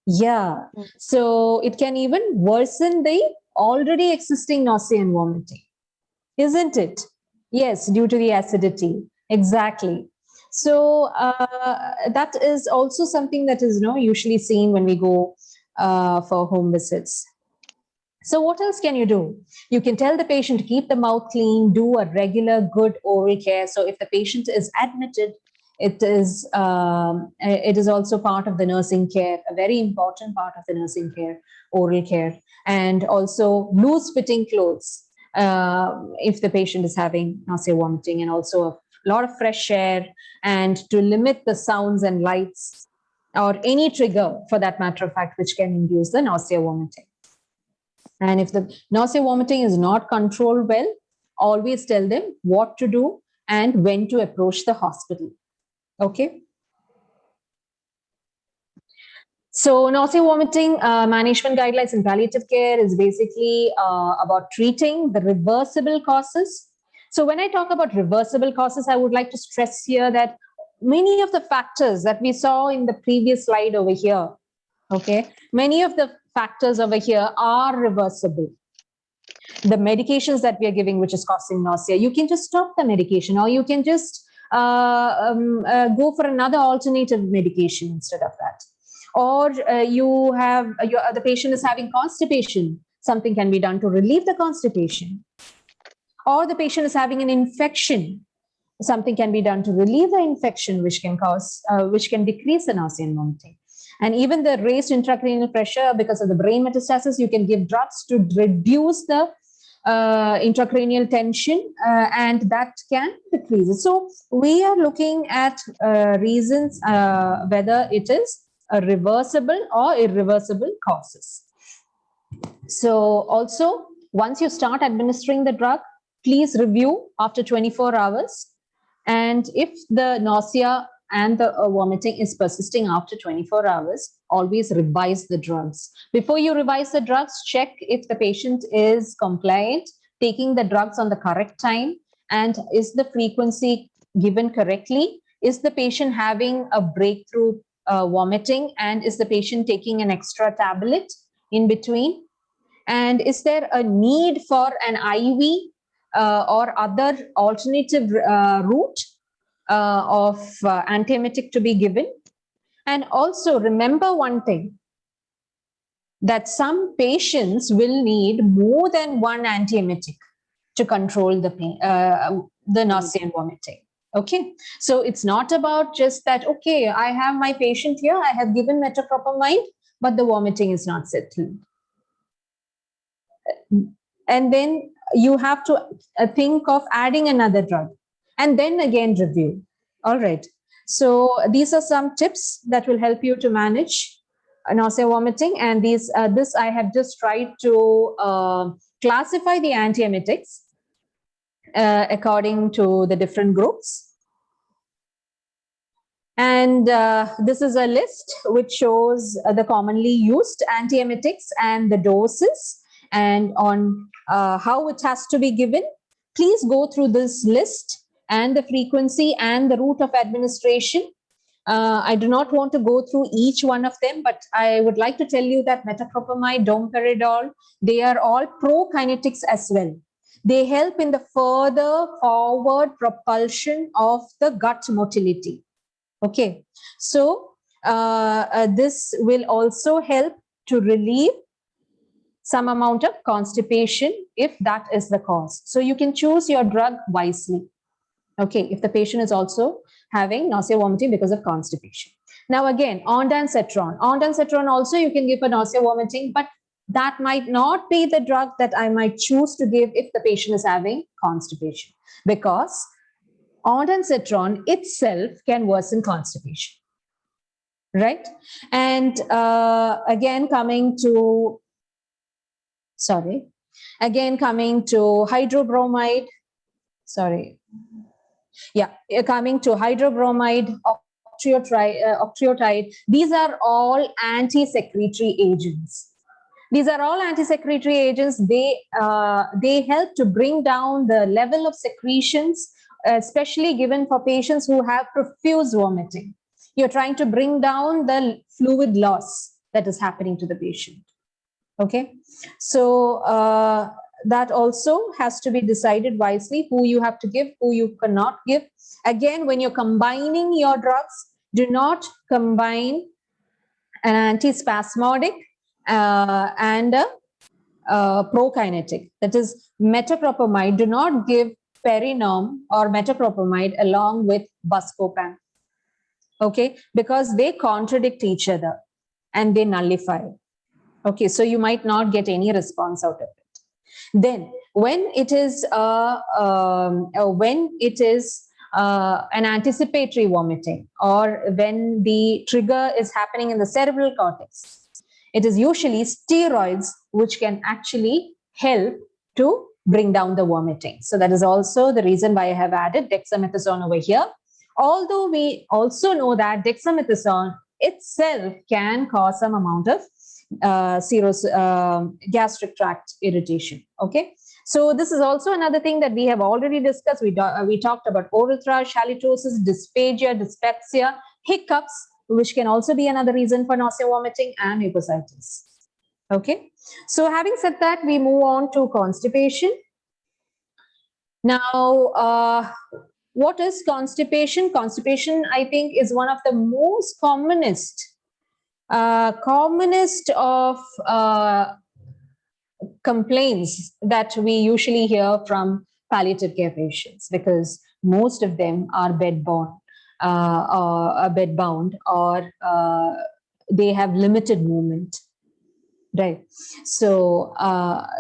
Yeah. So it can even worsen the already existing nausea and vomiting, isn't it? Yes, due to the acidity. Exactly. So that is also something that is usually seen when we go for home visits. So what else can you do? You can tell the patient to keep the mouth clean, do a regular good oral care. So if the patient is admitted, it is also part of the nursing care, a very important part of the nursing care, oral care, and also loose fitting clothes if the patient is having nausea, vomiting, and also a lot of fresh air, and to limit the sounds and lights or any trigger, for that matter of fact, which can induce the nausea, vomiting. And if the nausea, vomiting is not controlled well, always tell them what to do and when to approach the hospital. Okay. So nausea, vomiting management guidelines in palliative care is basically about treating the reversible causes. So when I talk about reversible causes, I would like to stress here that many of the factors that we saw in the previous slide over here, okay, many of the factors over here are reversible. The medications that we are giving, which is causing nausea, you can just stop the medication, or you can just go for another alternative medication instead of that. Or the patient is having constipation, something can be done to relieve the constipation. Or the patient is having an infection, something can be done to relieve the infection, which can decrease the nausea and vomiting. And even the raised intracranial pressure because of the brain metastasis, you can give drugs to reduce the intracranial tension, and that can decrease it. So we are looking at reasons whether it is a reversible or irreversible causes. So also once you start administering the drug, please review after 24 hours. And if the nausea and the vomiting is persisting after 24 hours, always revise the drugs. Before you revise the drugs, check if the patient is compliant, taking the drugs on the correct time, and is the frequency given correctly? Is the patient having a breakthrough vomiting, and is the patient taking an extra tablet in between? And is there a need for an IV or other alternative route of antiemetic to be given? And also remember one thing, that some patients will need more than one antiemetic to control the pain, the nausea and vomiting. Okay, so it's not about just that, okay, I have my patient here, I have given metoclopramide, but the vomiting is not settled. And then you have to think of adding another drug and then again review. All right. So these are some tips that will help you to manage nausea, vomiting. And this I have just tried to classify the antiemetics according to the different groups. And this is a list which shows the commonly used antiemetics and the doses and on how it has to be given. Please go through this list and the frequency and the route of administration. I do not want to go through each one of them, but I would like to tell you that metoclopramide, domperidone, they are all prokinetics as well. They help in the further forward propulsion of the gut motility. Okay, so this will also help to relieve some amount of constipation if that is the cause. So you can choose your drug wisely. Okay, if the patient is also having nausea, vomiting because of constipation. Now again, ondansetron. Ondansetron also you can give for nausea, vomiting, but that might not be the drug that I might choose to give if the patient is having constipation, because ondansetron itself can worsen constipation, right? And again, coming to hydrobromide, coming to hydrobromide, octreotide, these are all anti-secretory agents. These are all anti-secretory agents. They help to bring down the level of secretions, especially given for patients who have profuse vomiting. You're trying to bring down the fluid loss that is happening to the patient. Okay, so that also has to be decided wisely, who you have to give, who you cannot give. Again, when you're combining your drugs, do not combine an antispasmodic and a prokinetic. That is metoclopramide. Do not give Perinorm or metoclopramide along with buscopan. Okay, because they contradict each other and they nullify. Okay, so you might not get any response out of it. Then, when it is an anticipatory vomiting, or when the trigger is happening in the cerebral cortex, it is usually steroids which can actually help to bring down the vomiting. So that is also the reason why I have added dexamethasone over here. Although we also know that dexamethasone itself can cause some amount of gastric tract irritation. Okay, so this is also another thing that we have already discussed. We talked about oral thrush, halitosis, dysphagia, dyspepsia, hiccups, which can also be another reason for nausea, vomiting, and mucositis. Okay, so having said that, we move on to constipation. Now, what is constipation? Constipation, I think, is one of the most commonest of complaints that we usually hear from palliative care patients, because most of them are bedbound, or they have limited movement, right? So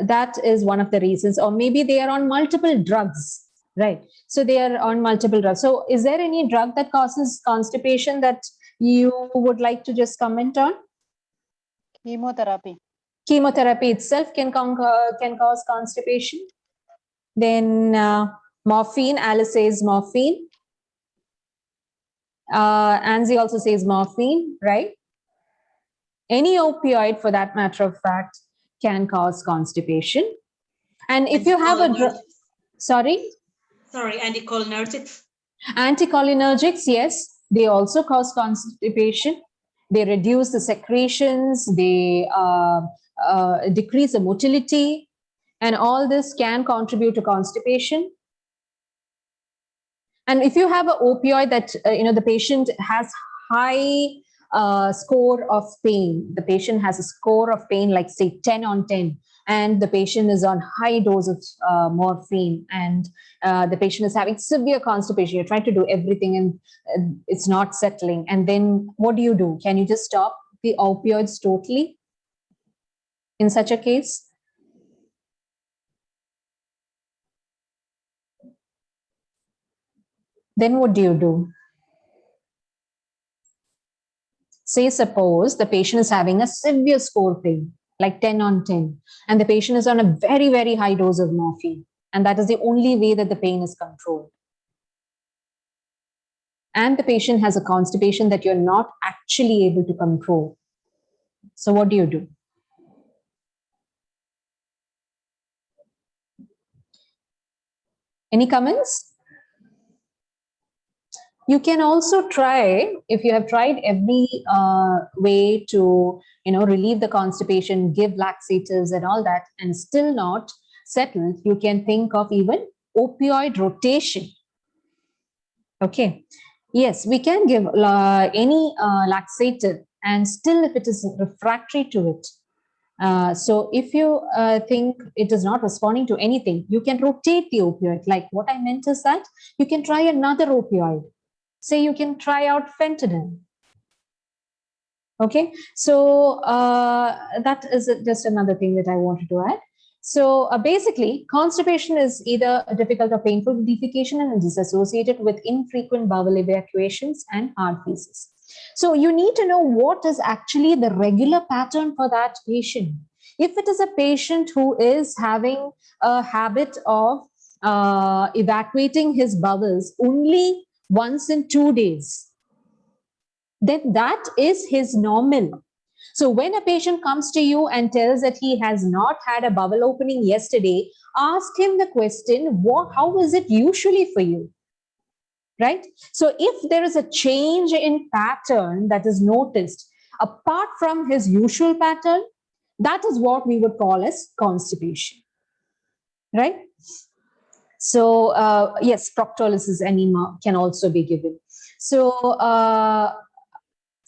that is one of the reasons, or maybe they are on multiple drugs, right? So they are on multiple drugs. So is there any drug that causes constipation that you would like to just comment on? Chemotherapy. Chemotherapy itself can cause constipation. Then morphine, Alice says morphine. Anzi also says morphine, right? Any opioid, for that matter of fact, can cause constipation. And if you have a drug, sorry, anticholinergics. Anticholinergics, yes, they also cause constipation. They reduce the secretions, they decrease the motility, and all this can contribute to constipation. And if you have an opioid that the patient has high score of pain, the patient has a score of pain like say 10 on 10, and the patient is on high dose of morphine, and the patient is having severe constipation, you're trying to do everything and it's not settling, and then what do? Can you just stop the opioids totally in such a case? Then what do? Say suppose the patient is having a severe score pain, like 10 on 10, and the patient is on a very, very high dose of morphine, and that is the only way that the pain is controlled. And the patient has a constipation that you're not actually able to control. So what do? Any comments? You can also try, if you have tried every way to relieve the constipation, give laxatives and all that, and still not settled, you can think of even opioid rotation. Okay. Yes, we can give any laxative, and still if it is refractory to it. So if you think it is not responding to anything, you can rotate the opioid. Like what I meant is that you can try another opioid. Say you can try out fentanyl. Okay, so that is just another thing that I wanted to add. So basically, constipation is either a difficult or painful defecation, and it is associated with infrequent bowel evacuations and hard feces. So you need to know what is actually the regular pattern for that patient. If it is a patient who is having a habit of evacuating his bowels only once in 2 days, then that is his normal. So when a patient comes to you and tells that he has not had a bowel opening yesterday, ask him the question, how is it usually for you? Right? So if there is a change in pattern that is noticed apart from his usual pattern, that is what we would call as constipation. Right? So yes, proctolysis enema can also be given. So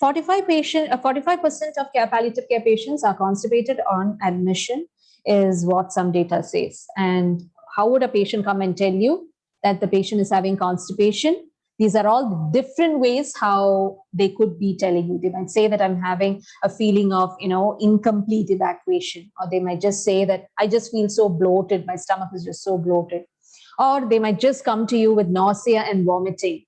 45% of palliative care patients are constipated on admission, is what some data says. And how would a patient come and tell you that the patient is having constipation? These are all different ways how they could be telling you. They might say that I'm having a feeling of, incomplete evacuation, or they might just say that I just feel so bloated, my stomach is just so bloated. Or they might just come to you with nausea and vomiting.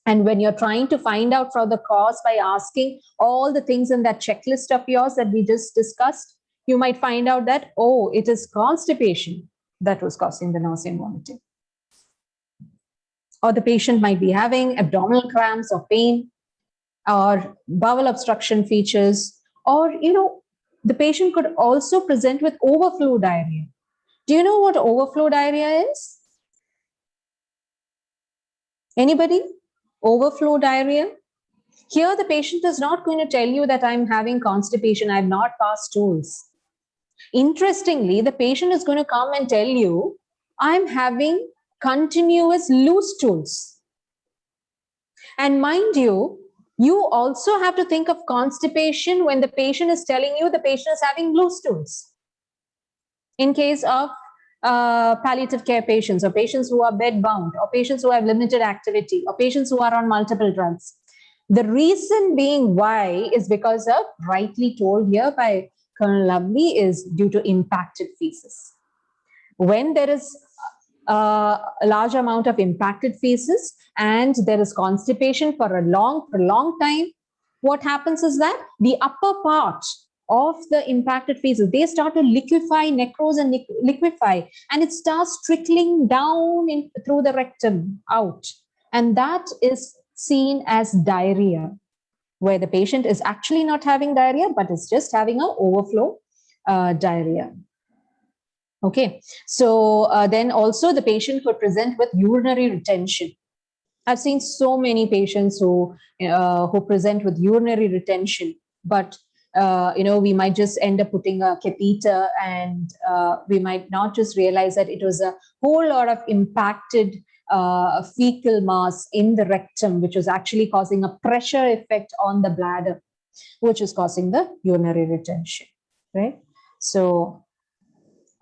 And when you're trying to find out from the cause by asking all the things in that checklist of yours that we just discussed, you might find out that, oh, it is constipation that was causing the nausea and vomiting. Or the patient might be having abdominal cramps or pain, or bowel obstruction features, or, the patient could also present with overflow diarrhea. Do you know what overflow diarrhea is? Anybody? Overflow diarrhea. Here, the patient is not going to tell you that I'm having constipation, I've not passed stools. Interestingly, the patient is going to come and tell you, I'm having continuous loose stools. And mind you, you also have to think of constipation when the patient is telling you the patient is having loose stools. In case of palliative care patients, or patients who are bed bound, or patients who have limited activity, or patients who are on multiple drugs. The reason being why is because of, rightly told here by Colonel Lovely, is due to impacted feces. When there is a large amount of impacted feces and there is constipation for a long time, what happens is that the upper part of the impacted feces, they start to liquefy, necrose and liquefy, and it starts trickling down through the rectum out. And that is seen as diarrhea, where the patient is actually not having diarrhea, but is just having an overflow diarrhea. Okay, so then also the patient could present with urinary retention. I've seen so many patients who present with urinary retention, but we might just end up putting a catheter, and we might not just realize that it was a whole lot of impacted fecal mass in the rectum, which was actually causing a pressure effect on the bladder, which is causing the urinary retention, right? So,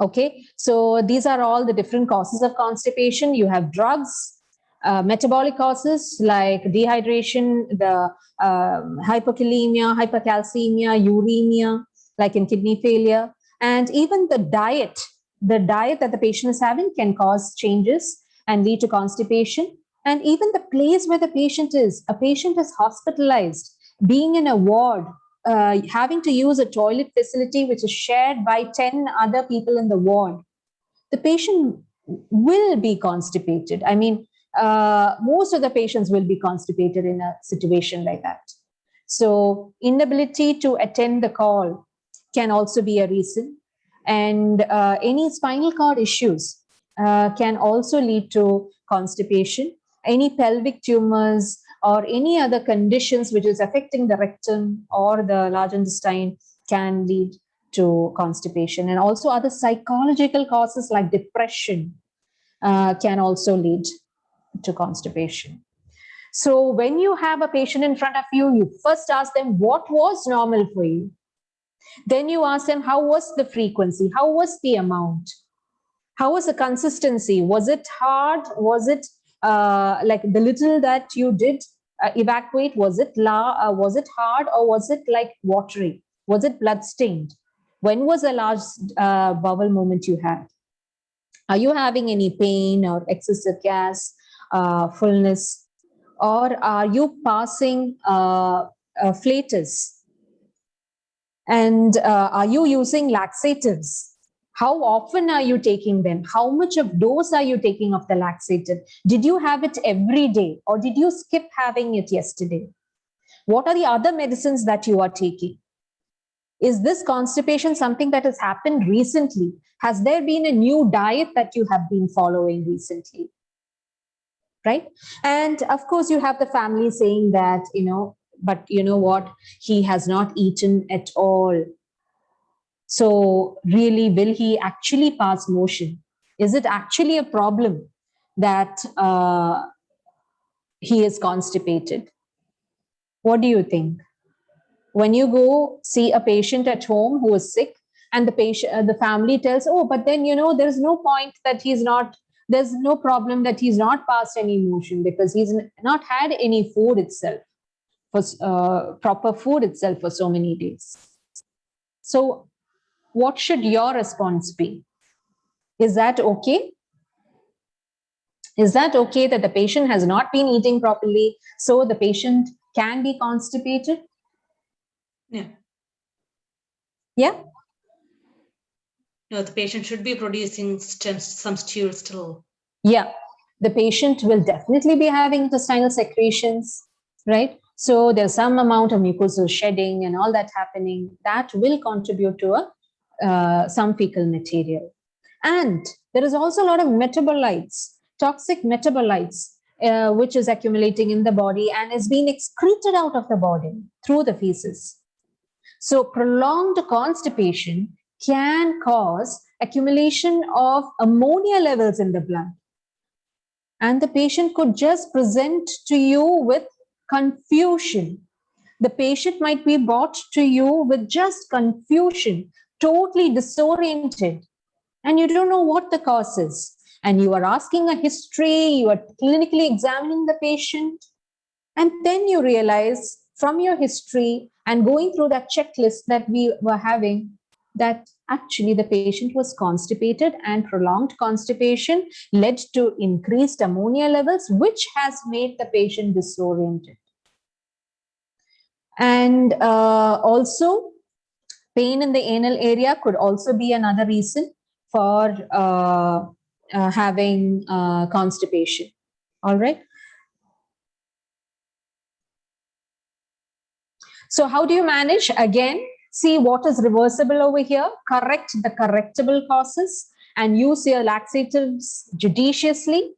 okay, so these are all the different causes of constipation. You have drugs, metabolic causes like dehydration, the hypokalemia, hypercalcemia, uremia, like in kidney failure, and even the diet that the patient is having can cause changes and lead to constipation. And even the place where the patient is, a patient is hospitalized, being in a ward, having to use a toilet facility which is shared by 10 other people in the ward, the patient will be constipated. I mean, most of the patients will be constipated in a situation like that. So inability to attend the call can also be a reason. And any spinal cord issues can also lead to constipation. Any pelvic tumors or any other conditions which is affecting the rectum or the large intestine can lead to constipation. And also other psychological causes like depression can also lead to constipation. So when you have a patient in front of you, you first ask them what was normal for you. Then you ask them how was the frequency, how was the amount, how was the consistency, was it hard, was it like the little that you did evacuate, was it hard, or was it like watery, was it blood stained, when was the last bowel movement you had, are you having any pain or excessive gas, fullness, or are you passing flatus, and are you using laxatives? How often are you taking them? How much of dose are you taking of the laxative? Did you have it every day, or did you skip having it yesterday? What are the other medicines that you are taking? Is this constipation something that has happened recently? Has there been a new diet that you have been following recently? Right? And of course, you have the family saying that, but you know what? He has not eaten at all. So really, will he actually pass motion? Is it actually a problem that he is constipated? What do you think? When you go see a patient at home who is sick, and the family tells, oh, but then, there's no point that there's no problem that he's not passed any motion because he's not had any food itself, proper food itself for so many days. So what should your response be? Is that okay? Is that okay that the patient has not been eating properly, so the patient can be constipated? Yeah. Yeah? No, the patient should be producing some stool still. Yeah, the patient will definitely be having intestinal secretions, right? So there's some amount of mucosal shedding and all that happening that will contribute to some fecal material. And there is also a lot of metabolites, toxic metabolites, which is accumulating in the body and is being excreted out of the body through the feces. So prolonged constipation can cause accumulation of ammonia levels in the blood. And the patient could just present to you with confusion. The patient might be brought to you with just confusion, totally disoriented, and you don't know what the cause is. And you are asking a history, you are clinically examining the patient, and then you realize from your history and going through that checklist that we were having that actually the patient was constipated, and prolonged constipation led to increased ammonia levels, which has made the patient disoriented. And also, Pain in the anal area could also be another reason for having constipation. All right. So how do you manage? Again, see what is reversible over here, correct the correctable causes, and use your laxatives judiciously,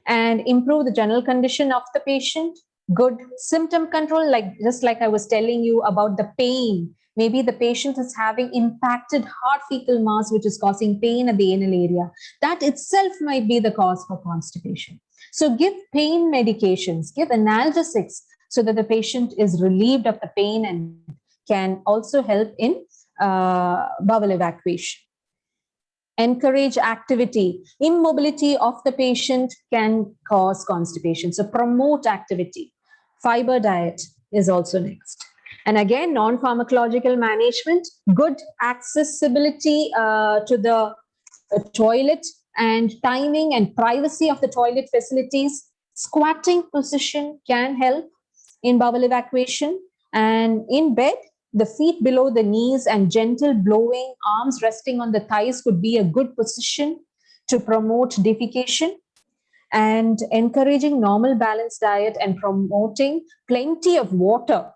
and improve the general condition of the patient. Good symptom control, like just like I was telling you about the pain. Maybe the patient is having impacted hard fecal mass, which is causing pain at the anal area. That itself might be the cause for constipation. So give pain medications, give analgesics, so that the patient is relieved of the pain and can also help in bowel evacuation. Encourage activity. Immobility of the patient can cause constipation. So promote activity. Fiber diet is also next. And again, non-pharmacological management, good accessibility to the toilet, and timing and privacy of the toilet facilities. Squatting position can help in bowel evacuation. And in bed, the feet below the knees and gentle blowing, arms resting on the thighs could be a good position to promote defecation. And encouraging normal balanced diet and promoting plenty of water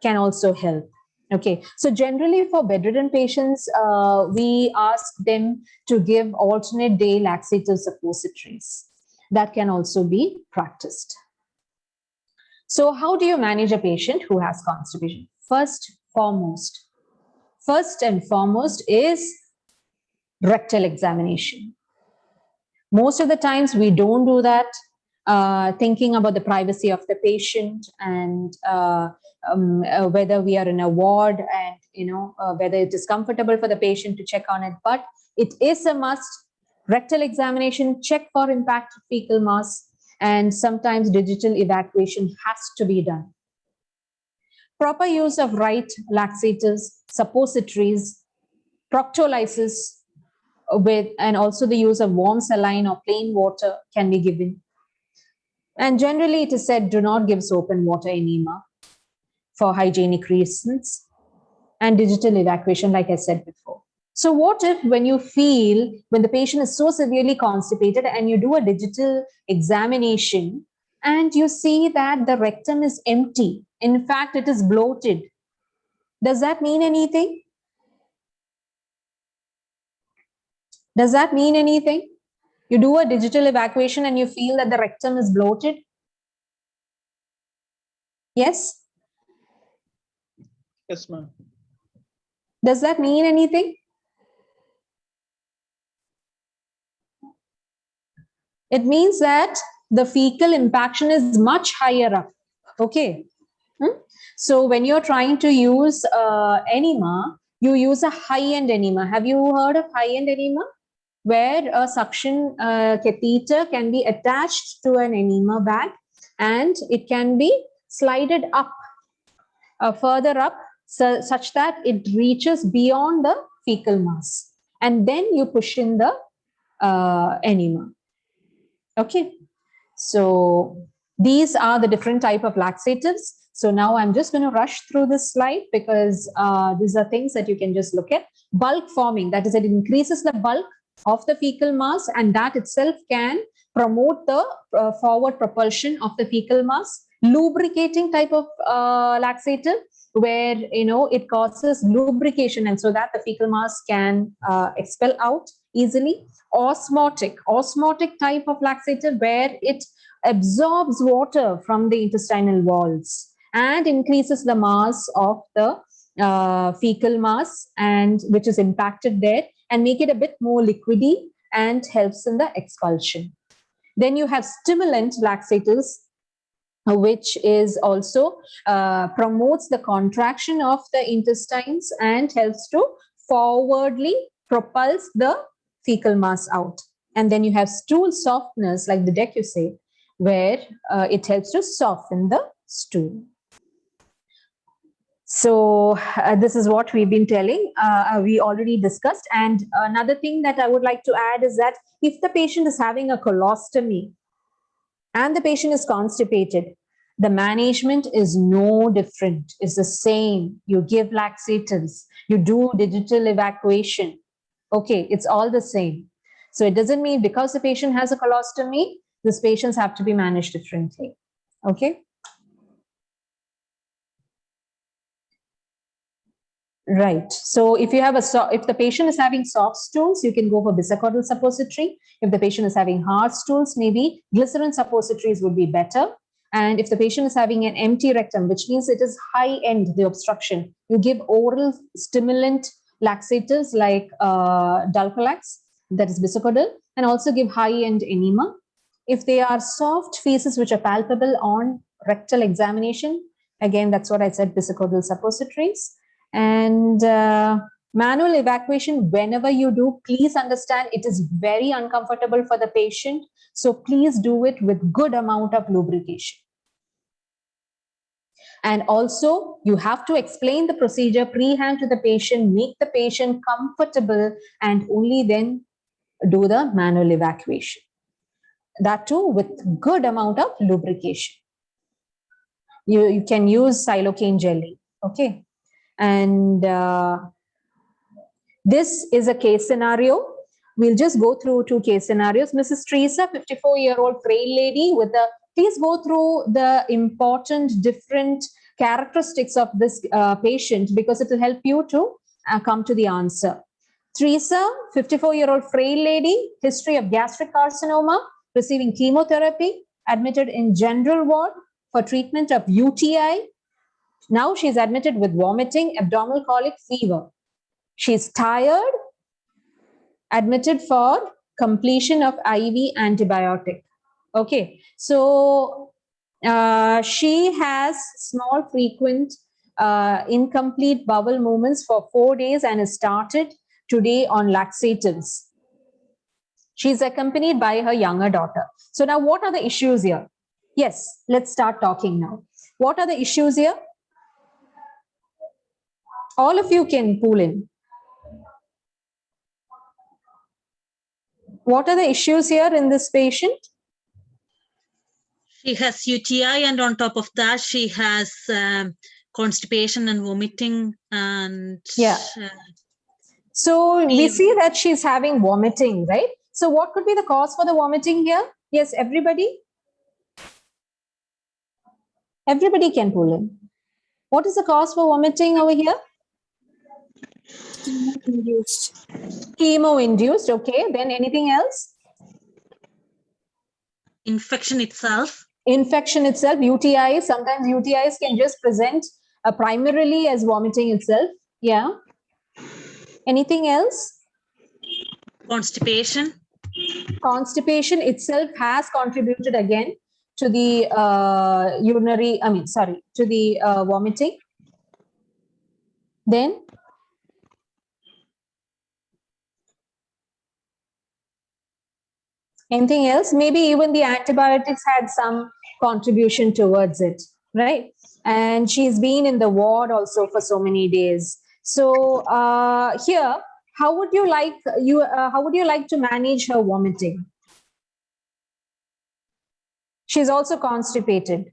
can also help. Okay, so generally for bedridden patients, we ask them to give alternate day laxative suppositories. That can also be practiced. So how do you manage a patient who has constipation? First and foremost is rectal examination. Most of the times we don't do that, thinking about the privacy of the patient and whether we are in a ward and whether it is comfortable for the patient to check on it. But it is a must. Rectal examination, check for impacted fecal mass, and sometimes digital evacuation has to be done. Proper use of right laxatives, suppositories, proctolysis, and also the use of warm saline or plain water can be given. And generally it is said, do not give soap and water enema for hygienic reasons, and digital evacuation, like I said before. So what if when the patient is so severely constipated and you do a digital examination and you see that the rectum is empty, in fact, it is bloated. Does that mean anything? Does that mean anything? You do a digital evacuation and you feel that the rectum is bloated? Yes? Yes, ma'am. Does that mean anything? It means that the fecal impaction is much higher up. Okay. So when you're trying to use enema, you use a high-end enema. Have you heard of high-end enema? Where a suction catheter can be attached to an enema bag and it can be slided up, further up, such that it reaches beyond the fecal mass. And then you push in the enema. Okay, so these are the different type of laxatives. So now I'm just going to rush through this slide because these are things that you can just look at. Bulk forming, that is, it increases the bulk of the fecal mass, and that itself can promote the forward propulsion of the fecal mass. Lubricating type of laxative, where it causes lubrication, and so that the fecal mass can expel out easily. Osmotic type of laxative, where it absorbs water from the intestinal walls and increases the mass of the fecal mass, and which is impacted there, and make it a bit more liquidy and helps in the expulsion. Then you have stimulant laxatives, which is also promotes the contraction of the intestines and helps to forwardly propulse the fecal mass out. And then you have stool softeners like the Decusate, where it helps to soften the stool. So this is what we've been telling. We already discussed. And another thing that I would like to add is that if the patient is having a colostomy and the patient is constipated, The management is no different. It's the same. You give laxatives, you do digital evacuation. Okay, it's all the same. So it doesn't mean because the patient has a colostomy, these patients have to be managed differently. Okay. Right. So if you have if the patient is having soft stools, you can go for bisacodyl suppository. If the patient is having hard stools, maybe glycerin suppositories would be better. And if the patient is having an empty rectum, which means it is high end, the obstruction, you give oral stimulant laxatives like Dulcolax, that is bisacodyl, and also give high end enema. If they are soft feces which are palpable on rectal examination, again, that's what I said, bisacodyl suppositories. And manual evacuation, whenever you do, please understand it is very uncomfortable for the patient. So please do it with good amount of lubrication. And also, you have to explain the procedure pre-hand to the patient, make the patient comfortable, and only then do the manual evacuation. That too with good amount of lubrication. You can use silocaine jelly. Okay. And this is a case scenario. We'll just go through 2 case scenarios. Mrs. Teresa, 54-year-old frail lady with a, please go through the important different characteristics of this patient because it will help you to come to the answer. Teresa, 54-year-old frail lady, history of gastric carcinoma, receiving chemotherapy, admitted in general ward for treatment of UTI. Now she's admitted with vomiting, abdominal colic, fever. She's tired, admitted for completion of IV antibiotic. Okay, so she has small frequent incomplete bowel movements for 4 days and is started today on laxatives. She's accompanied by her younger daughter. So now what are the issues here? Yes, let's start talking now. What are the issues here? All of you can pull in. What are the issues here in this patient? She has UTI, and on top of that, she has constipation and vomiting. And yeah. So we see that she's having vomiting, right? So what could be the cause for the vomiting here? Yes, everybody? Everybody can pull in. What is the cause for vomiting over here? Chemo-induced. Chemo-induced, okay. Then anything else? Infection itself. Infection itself, UTIs. Sometimes UTIs can just present primarily as vomiting itself. Yeah. Anything else? Constipation. Constipation itself has contributed again to the to the vomiting. Then anything else? Maybe even the antibiotics had some contribution towards it, right? And she's been in the ward also for so many days. So here, how would you like to manage her vomiting? She's also constipated.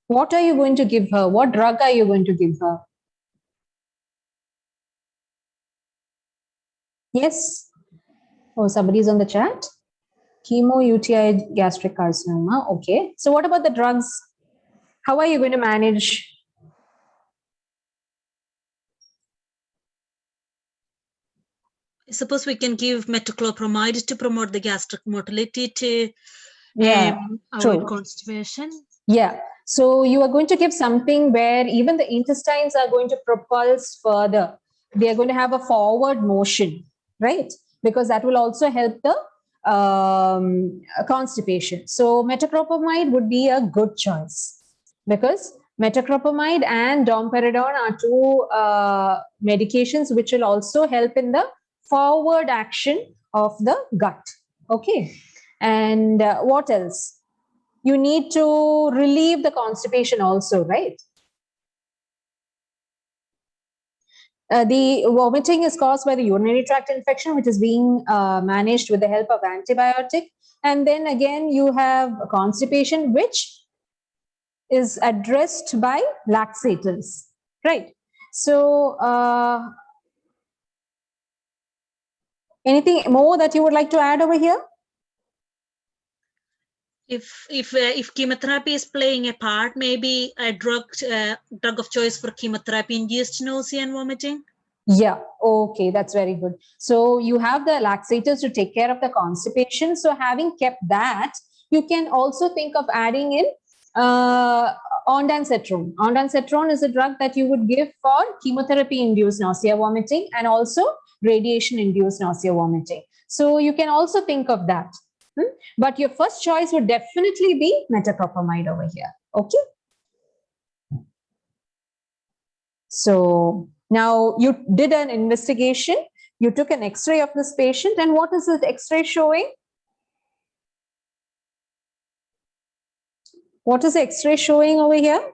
What are you going to give her? What drug are you going to give her? Yes. Oh, somebody's on the chat. Chemo, UTI, gastric carcinoma. Okay. So what about the drugs? How are you going to manage? I suppose we can give metoclopramide to promote the gastric motility to avoid constipation. Yeah. So you are going to give something where even the intestines are going to propulse further. They are going to have a forward motion, right? Because that will also help the constipation. So metoclopramide would be a good choice because metoclopramide and domperidone are 2 medications which will also help in the forward action of the gut. Okay. And what else? You need to relieve the constipation also, right? The vomiting is caused by the urinary tract infection, which is being managed with the help of antibiotic. And then again, you have constipation, which is addressed by laxatives, right? So, anything more that you would like to add over here? If chemotherapy is playing a part, maybe a drug of choice for chemotherapy induced nausea and vomiting. Yeah, okay, that's very good. So you have the laxatives to take care of the constipation. So having kept that, you can also think of adding in ondansetron. Ondansetron is a drug that you would give for chemotherapy-induced nausea, vomiting, and also radiation-induced nausea, vomiting. So you can also think of that. But your first choice would definitely be metoclopramide over here. Okay. So now you did an investigation, you took an X-ray of this patient, and what is this X-ray showing? What is the X-ray showing over here?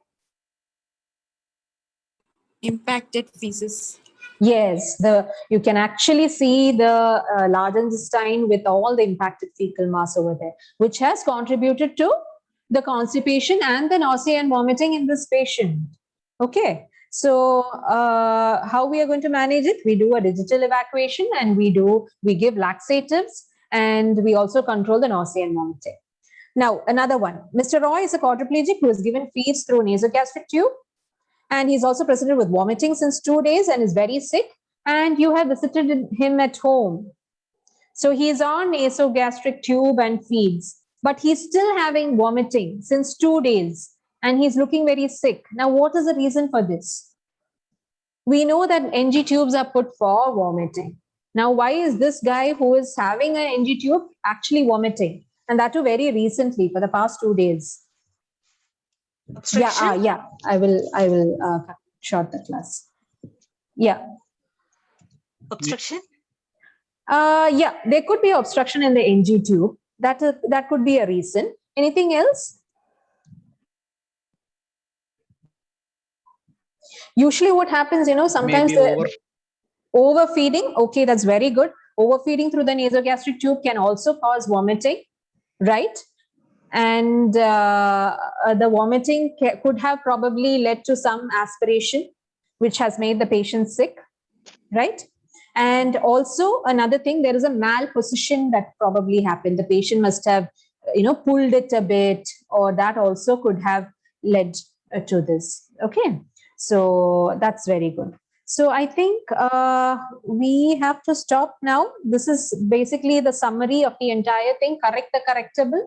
Impacted feces. Yes, you can actually see the large intestine with all the impacted fecal mass over there, which has contributed to the constipation and the nausea and vomiting in this patient. Okay. So how we are going to manage it? We do a digital evacuation, and we give laxatives, and we also control the nausea and vomiting. Now, another one. Mr. Roy is a quadriplegic who is given feeds through nasogastric tube, and he's also presented with vomiting since 2 days and is very sick, and you have visited him at home. So he's on nasogastric tube and feeds, but he's still having vomiting since 2 days, and he's looking very sick. Now, what is the reason for this? We know that NG tubes are put for vomiting. Now, why is this guy who is having an NG tube actually vomiting? And that too very recently, for the past 2 days. Obstruction? Yeah, I will cut short the class. Yeah. Obstruction? Yeah, there could be obstruction in the NG tube. That could be a reason. Anything else? Usually what happens, sometimes overfeeding. Okay, that's very good. Overfeeding through the nasogastric tube can also cause vomiting, right? And the vomiting could have probably led to some aspiration, which has made the patient sick, right? And also another thing, there is a malposition that probably happened. The patient must have, pulled it a bit, or that also could have led to this. Okay, so that's very good. So I think we have to stop now. This is basically the summary of the entire thing. Correct the correctable,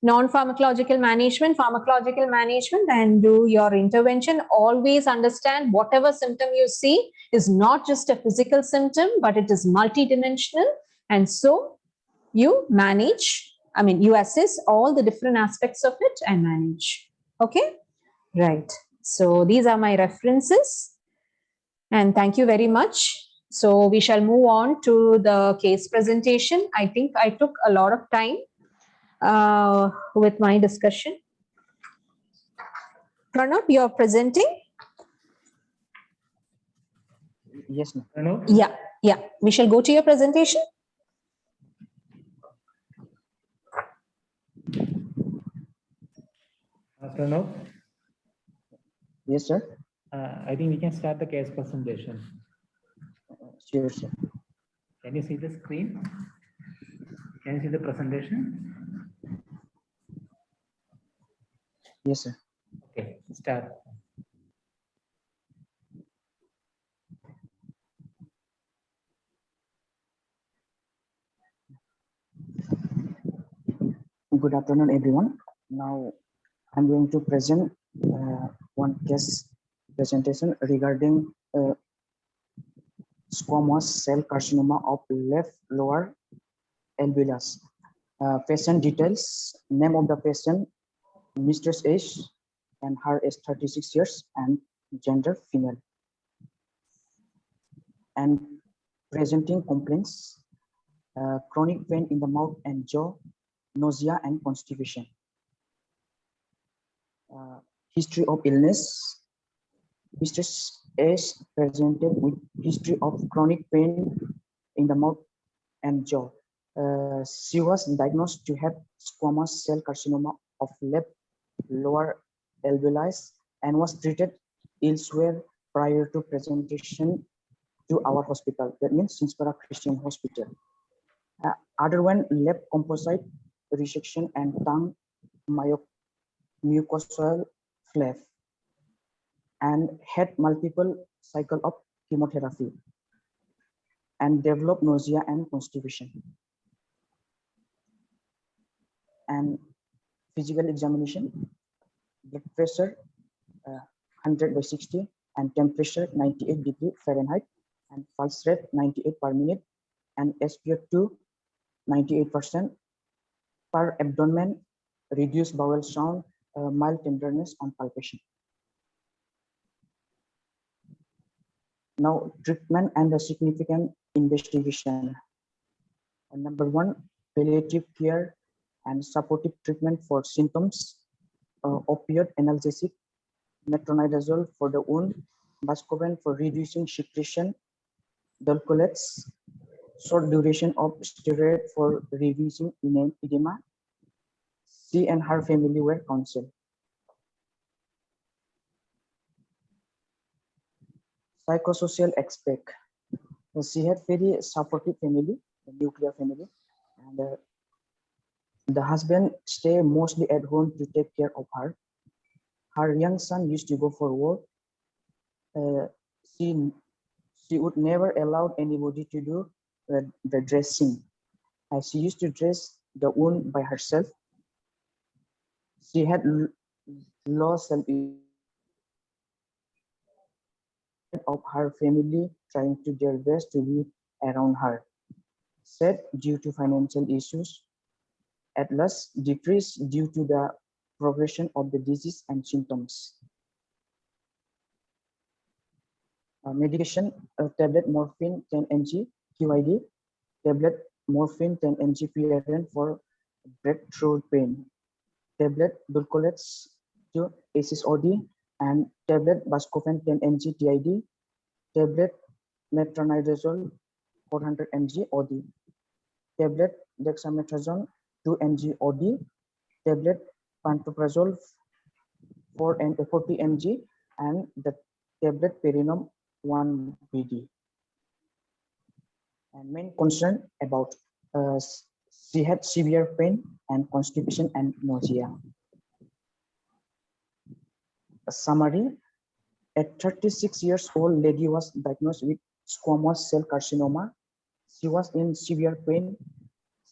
non-pharmacological management, pharmacological management, and do your intervention. Always understand whatever symptom you see is not just a physical symptom, but it is multidimensional. And so you manage, you assess all the different aspects of it and manage. Okay, right. So these are my references. And thank you very much. So we shall move on to the case presentation. I think I took a lot of time with my discussion. Pranab, you're presenting? Yes, ma'am. Yeah. We shall go to your presentation. Pranav? Yes, sir. I think we can start the case presentation. Sure, sir. Can you see the screen? Can you see the presentation? Yes, sir. Okay, start. Good afternoon, everyone. Now, I'm going to present one case presentation regarding squamous cell carcinoma of left lower alveolus. Patient details: name of the patient, Mistress age, and her age 36 years, and gender female. And presenting complaints: chronic pain in the mouth and jaw, nausea and constipation. History of illness: Mistress S presented with history of chronic pain in the mouth and jaw. She was diagnosed to have squamous cell carcinoma of left lower alveoli and was treated elsewhere prior to presentation to our hospital. That means Sinspara Christian Hospital. Underwent left composite resection and tongue mucosal flap and had multiple cycle of chemotherapy and developed nausea and constipation. And physical examination, blood pressure 100/60 and temperature 98 degree Fahrenheit and pulse rate 98 per minute and SpO2 98% per abdomen, reduced bowel sound, mild tenderness on palpation. Now, treatment and the significant investigation. Number one, palliative care and supportive treatment for symptoms, opioid analgesic, metronidazole for the wound, Buscopan for reducing secretion, Dulcolax, short duration of steroid for reducing edema. She and her family were counseled. Psychosocial aspect. She had very supportive family, a nuclear family, and the husband stayed mostly at home to take care of her. Her young son used to go for work. She would never allow anybody to do the dressing. She used to dress the wound by herself. She had low self of her family trying to their best to be around her. Said due to financial issues, at last decreased due to the progression of the disease and symptoms. Medication, tablet morphine 10 mg QID, tablet morphine 10 mg PRN for breakthrough pain, tablet Dulcolax to ACIS-OD, and tablet Buscopan 10 mg TID, tablet metronidazole 400 mg OD, tablet dexamethasone 2 mg OD, tablet pantoprazole 40 mg, and the tablet Perinom 1 BD. And main concern about she had severe pain and constipation and nausea. A summary: a 36 years old lady was diagnosed with squamous cell carcinoma. She was in severe pain.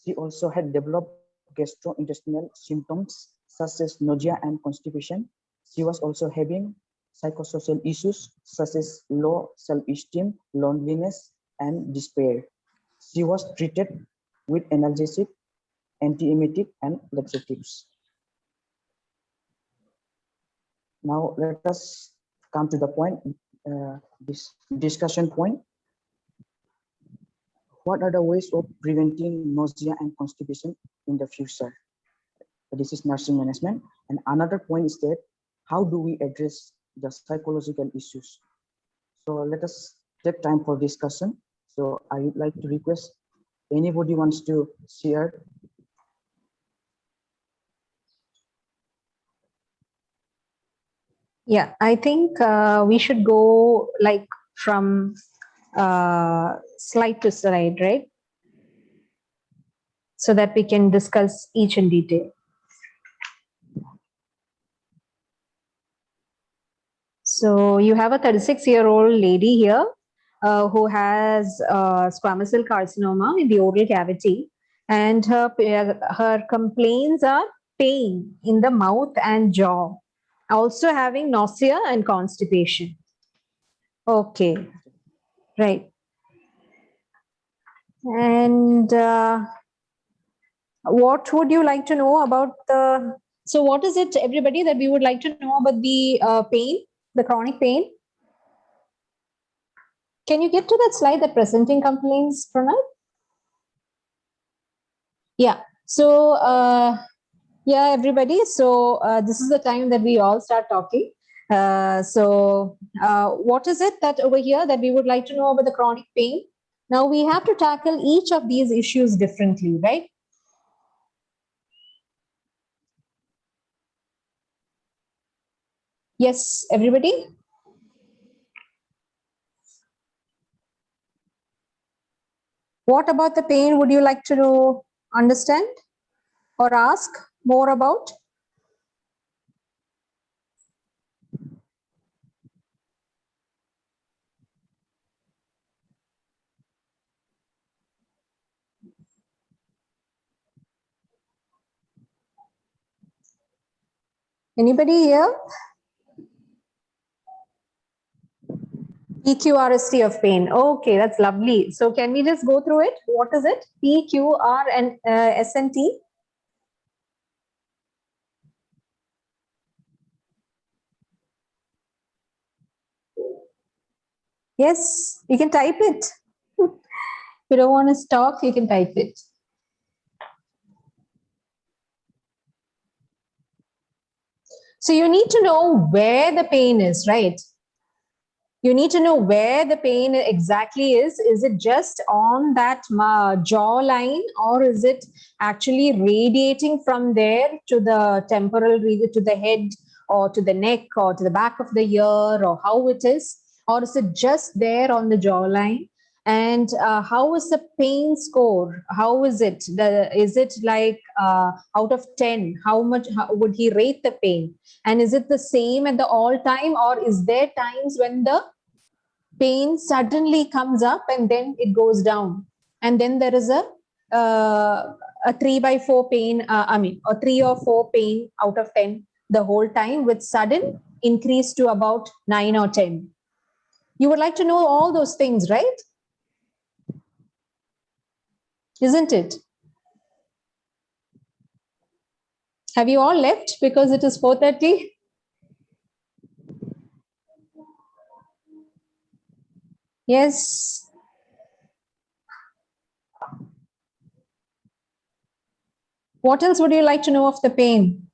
She also had developed gastrointestinal symptoms such as nausea and constipation. She was also having psychosocial issues such as low self-esteem, loneliness, and despair. She was treated with analgesic, antiemetic, and laxatives. Now let us come to the point, this discussion point. What are the ways of preventing nausea and constipation in the future? This is nursing management. And another point is that how do we address the psychological issues? So let us take time for discussion. So I would like to request anybody wants to share. Yeah, I think we should go like from slide to slide, right? So that we can discuss each in detail. So you have a 36-year-old lady here who has squamous cell carcinoma in the oral cavity, and her complaints are pain in the mouth and jaw, also having nausea and constipation. Okay, right. And what would you like to know about the, so what is it, everybody, that we would like to know about the pain, the chronic pain? Can you get to that slide, that presenting complaints, Pranay? Yeah, so yeah, everybody, so this is the time that we all start talking. What is it that over here that we would like to know about the chronic pain? Now we have to tackle each of these issues differently, right? Yes, everybody? What about the pain would you like to understand or ask more about? Anybody here? PQRST of pain. Okay, that's lovely. So can we just go through it? What is it? PQR and SNT? Yes, you can type it. If you don't want to stop, you can type it. So you need to know where the pain is, right? You need to know where the pain exactly is. Is it just on that jaw line, or is it actually radiating from there to the temporal region, to the head, or to the neck, or to the back of the ear, or how it is? Or is it just there on the jawline? And how is the pain score? How is it? Is it like out of 10? How would he rate the pain? And is it the same at the all time, or is there times when the pain suddenly comes up and then it goes down, and then there is a 3/4 pain, a 3 or 4 pain out of 10 the whole time, with sudden increase to about 9 or 10? You would like to know all those things, right? Isn't it? Have you all left because it is 4:30? Yes. What else would you like to know of the pain?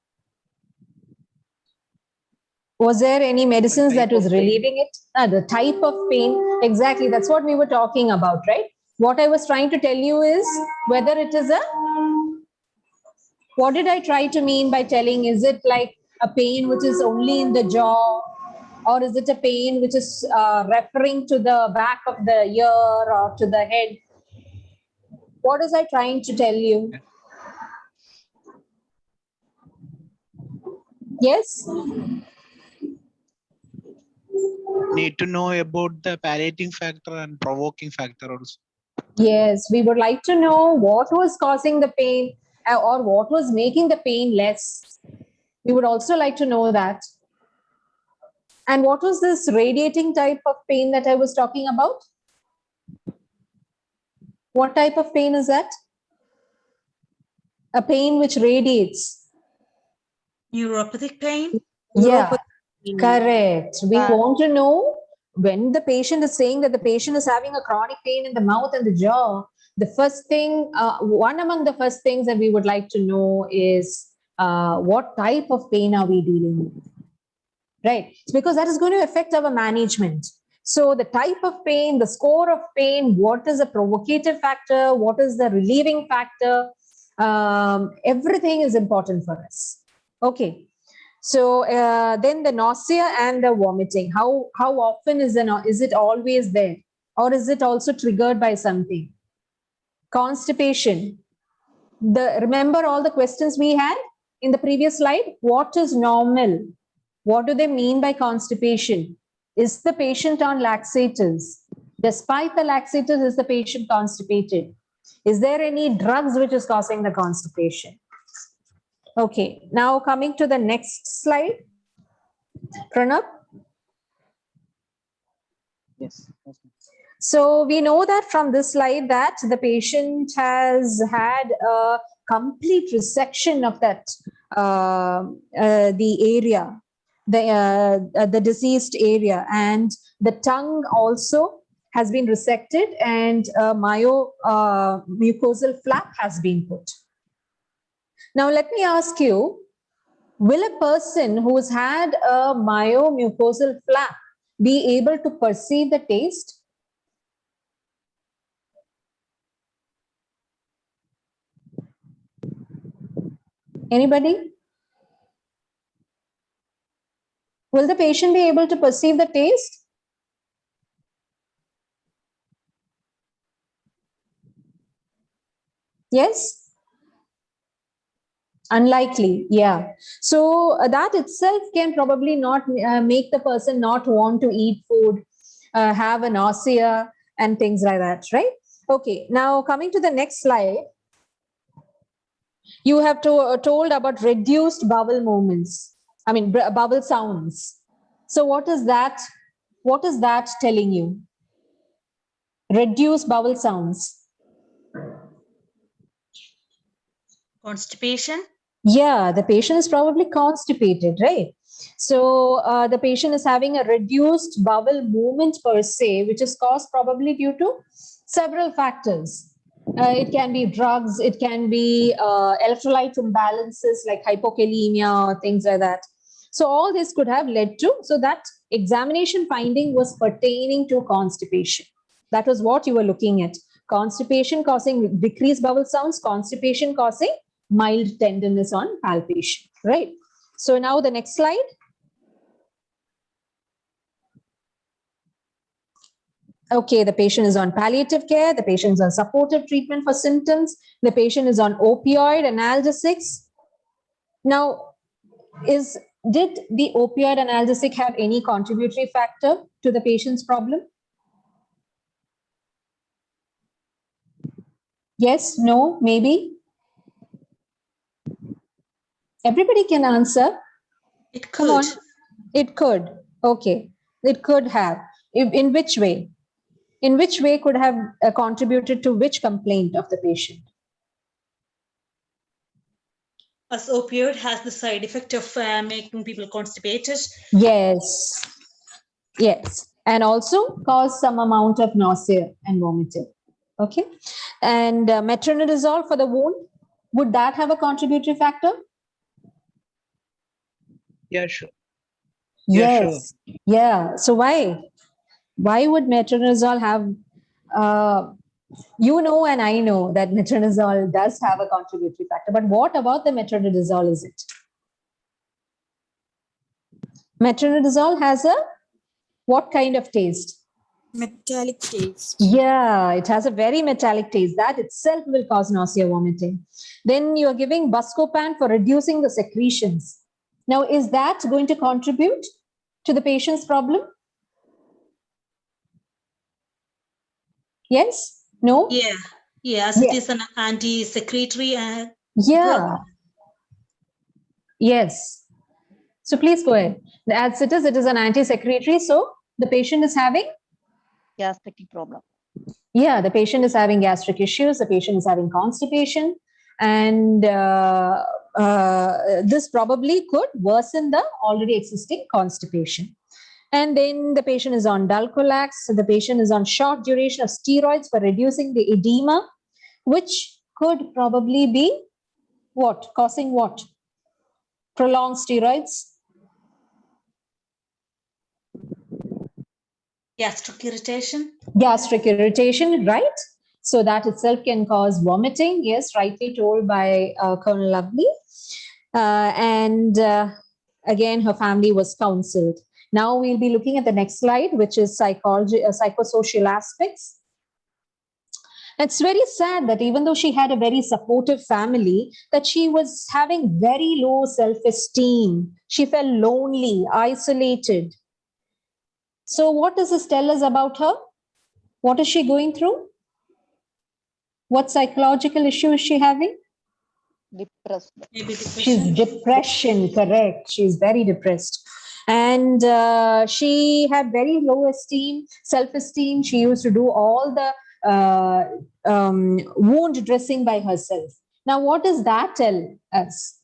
Was there any medicines that was relieving it? The type of pain. Exactly. That's what we were talking about, right? What I was trying to tell you is whether it is a, what did I try to mean by telling? Is it like a pain which is only in the jaw? Or is it a pain which is referring to the back of the ear or to the head? What was I trying to tell you? Yes? Need to know about the palliating factor and provoking factor also. Yes, we would like to know what was causing the pain or what was making the pain less. We would also like to know that. And what was this radiating type of pain that I was talking about? What type of pain is that? A pain which radiates. Neuropathic pain? Yeah, correct. We want to know when the patient is saying that the patient is having a chronic pain in the mouth and the jaw, the first thing, one among the first things that we would like to know is what type of pain are we dealing with? Right? Because that is going to affect our management. So the type of pain, the score of pain, what is the provocative factor, what is the relieving factor, everything is important for us. Okay. So then the nausea and the vomiting, how often is it always there, or is it also triggered by something? Constipation. Remember all the questions we had in the previous slide? What is normal? What do they mean by constipation? Is the patient on laxatives? Despite the laxatives, is the patient constipated? Is there any drugs which is causing the constipation? Okay, now coming to the next slide. Pranab? Yes. So we know that from this slide that the patient has had a complete resection of that, the area, the diseased area, and the tongue also has been resected, and mucosal flap has been put. Now let me ask you, Will a person who's had a myomucosal flap be able to perceive the taste? Anybody? Will the patient be able to perceive the taste? Yes? Unlikely, yeah. So that itself can probably not make the person not want to eat food, have a nausea and things like that, right? Okay, now coming to the next slide. You have told about reduced bowel movements. I mean, bowel sounds. So what is that? What is that telling you? Reduced bowel sounds. Constipation? Yeah, the patient is probably constipated, right? So the patient is having a reduced bowel movement per se, which is caused probably due to several factors. It can be drugs, it can be electrolyte imbalances like hypokalemia or things like that. So all this could have led to, so that examination finding was pertaining to constipation. That was what you were looking at. Constipation causing decreased bowel sounds, constipation causing mild tenderness on palpation, right? So now the next slide. Okay, the patient is on palliative care, the patient is on supportive treatment for symptoms, the patient is on opioid analgesics. Now, did the opioid analgesic have any contributory factor to the patient's problem? Yes, no, maybe? Everybody can answer. It Come on. could. It could. Okay. It could have. In which way? In which way could have contributed to which complaint of the patient? As opioid has the side effect of making people constipated. Yes. Yes. And also cause some amount of nausea and vomiting. Okay. And metronidazole for the wound, would that have a contributory factor? Yeah, sure. Yeah, sure. Yes. Yeah. So why? Why would metronidazole have, you know, and I know that metronidazole does have a contributory factor, but what about the metronidazole is it? Metronidazole has a what kind of taste? Metallic taste. Yeah, it has a very metallic taste. That itself will cause nausea, vomiting. Then you are giving Buscopan for reducing the secretions. Now, is that going to contribute to the patient's problem? Yes? No? Yeah. Yeah, as it is an anti-secretory. Yeah. Yes. So please go ahead. As it is an anti-secretory. So the patient is having? Gastric problem. Yeah, the patient is having gastric issues. The patient is having constipation. And this probably could worsen the already existing constipation. And then the patient is on Dulcolax. So the patient is on short duration of steroids for reducing the edema, which could probably be what? Causing what? Prolonged steroids. Gastric irritation. Gastric irritation, right? So that itself can cause vomiting. Yes, rightly told by Colonel Lovely. And again, her family was counseled. Now we'll be looking at the next slide, which is psychology, psychosocial aspects. It's very sad that even though she had a very supportive family, that she was having very low self-esteem. She felt lonely, isolated. So what does this tell us about her? What is she going through? What psychological issue is she having? Depressed. Maybe depression. She's depression, correct. She's very depressed. And she had very low esteem, self-esteem. She used to do all the wound dressing by herself. Now, what does that tell us?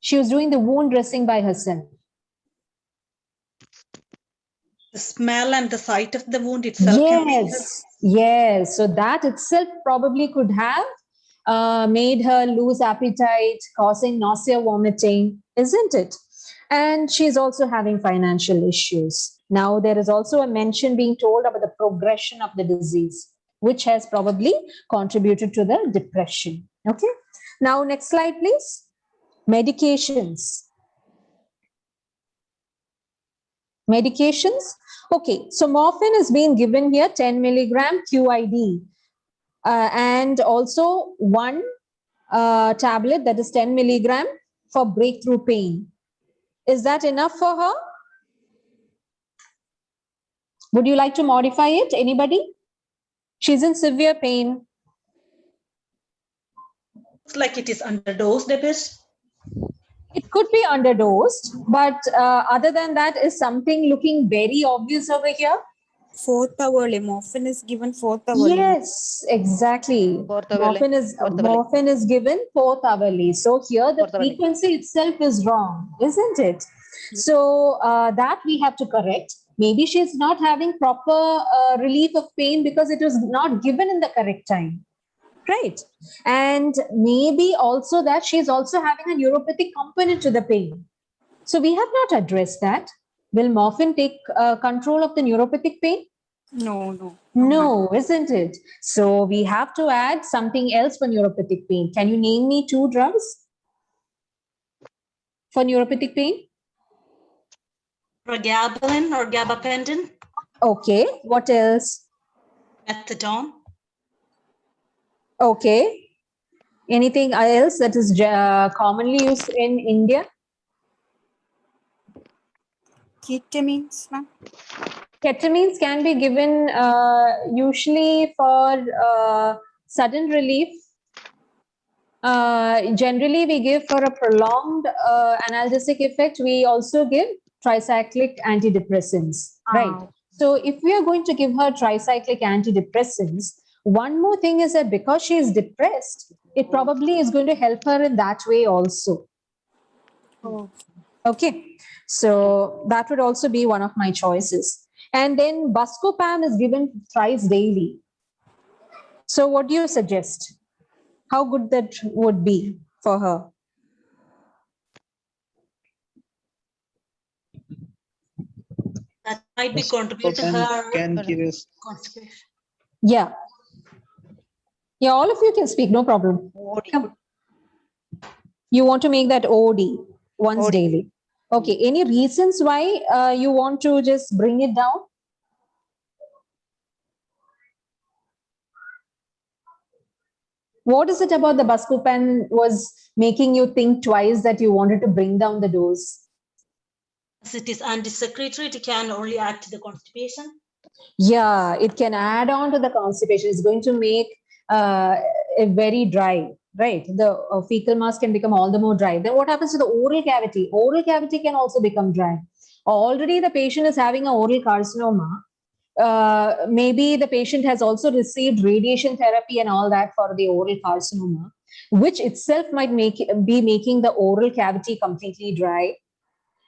She was doing the wound dressing by herself. The smell and the sight of the wound itself can make her. Yes. So that itself probably could have made her lose appetite, causing nausea, vomiting. isn't it? And she's also having financial issues. Now, there is also a mention being told about the progression of the disease, which has probably contributed to the depression. Okay. Now, next slide, please. Medications. Medications. Okay. So, morphine is being given here 10 milligram QID. And also one tablet that is 10 milligram for breakthrough pain. Is that enough for her? Would you like to modify it? Anybody? She's in severe pain. Looks like it is underdosed a bit. It could be underdosed, but other than that, is something looking very obvious over here? 4th hourly. Morphine is given 4th hourly. Yes, exactly. Fourth hourly. Morphine is given 4th hourly. So here the Fourth hourly. frequency itself is wrong, isn't it? So that we have to correct. Maybe she's not having proper relief of pain because it was not given in the correct time. Right. And maybe also that she's also having a neuropathic component to the pain. So we have not addressed that. Will morphine take control of the neuropathic pain? No. No, isn't it? So we have to add something else for neuropathic pain. Can you name me 2 drugs for neuropathic pain? Pregabalin or gabapentin, Okay. What else? methadone, Okay. Anything else that is commonly used in India? Ketamines, ma'am. Ketamines can be given usually for sudden relief. Generally, we give for a prolonged analgesic effect. We also give tricyclic antidepressants, right? So if we are going to give her tricyclic antidepressants, one more thing is that because she is depressed, it probably is going to help her in that way also. Okay, so that would also be one of my choices. And then Buscopan is given thrice daily. So what do you suggest? How good that would be for her? that might be contribute to her Can give us constipation. Yeah. Yeah, all of you can speak, no problem. Come. You want to make that OD once OD. daily. Okay, any reasons why you want to just bring it down? What is it about the Buscopan was making you think twice that you wanted to bring down the dose? As it is anti-secretory, it can only add to the constipation. Yeah, it can add on to the constipation. It's going to make it very dry, right? The fecal mass can become all the more dry. Then what happens to the oral cavity? Oral cavity can also become dry. Already the patient is having an oral carcinoma. Maybe the patient has also received radiation therapy and all that for the oral carcinoma, which itself might be making the oral cavity completely dry.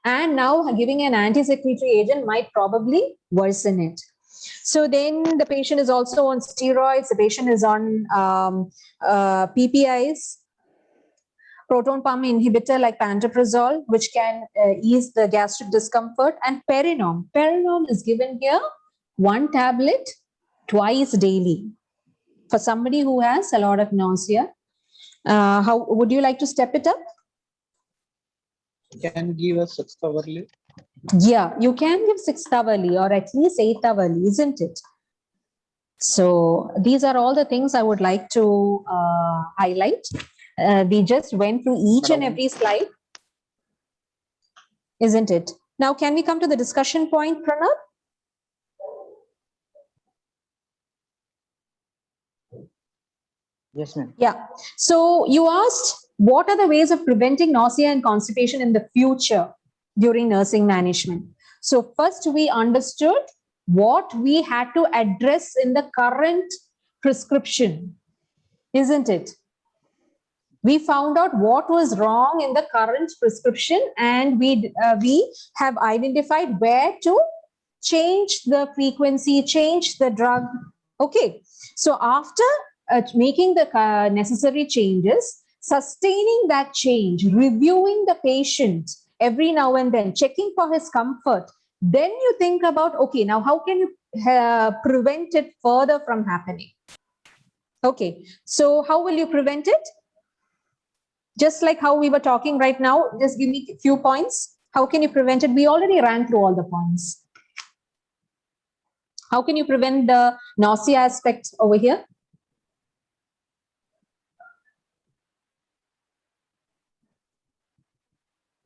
And now giving an anti-secretory agent might probably worsen it. So then the patient is also on steroids. The patient is on PPIs, proton pump inhibitor like pantoprazole, which can ease the gastric discomfort, and Perinom. Perinom is given here 1 tablet twice daily for somebody who has a lot of nausea. How would you like to step it up? can give us 6 hourly. Yeah, you can give 6th hourly or at least 8th hourly, isn't it? So these are all the things I would like to highlight. We just went through each and every slide, isn't it? Now, can we come to the discussion point, Pranav? Yes, ma'am. Yeah. So you asked, what are the ways of preventing nausea and constipation in the future during nursing management? So first we understood what we had to address in the current prescription, isn't it? We found out what was wrong in the current prescription, and we have identified where to change the frequency, change the drug. Okay. So after making the necessary changes, sustaining that change, reviewing the patient every now and then, checking for his comfort, then you think about, okay, now how can you prevent it further from happening? Okay, so how will you prevent it? Just like how we were talking right now, just give me a few points. How can you prevent it? We already ran through all the points. How can you prevent the nausea aspect over here?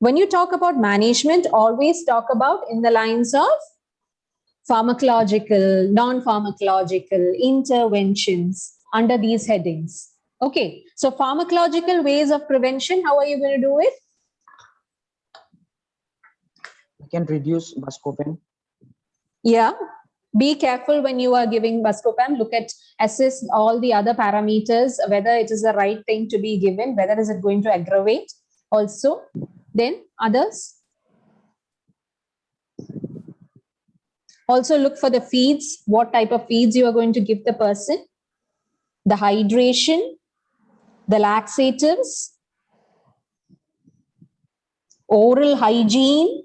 When you talk about management, always talk about in the lines of pharmacological, non-pharmacological interventions under these headings. Okay, so pharmacological ways of prevention, how are you going to do it? We can reduce Buscopan. Yeah, be careful when you are giving Buscopan. Look at, assess all the other parameters, whether it is the right thing to be given, whether is it going to aggravate also. Then others. Also look for the feeds, what type of feeds you are going to give the person, the hydration, the laxatives, oral hygiene,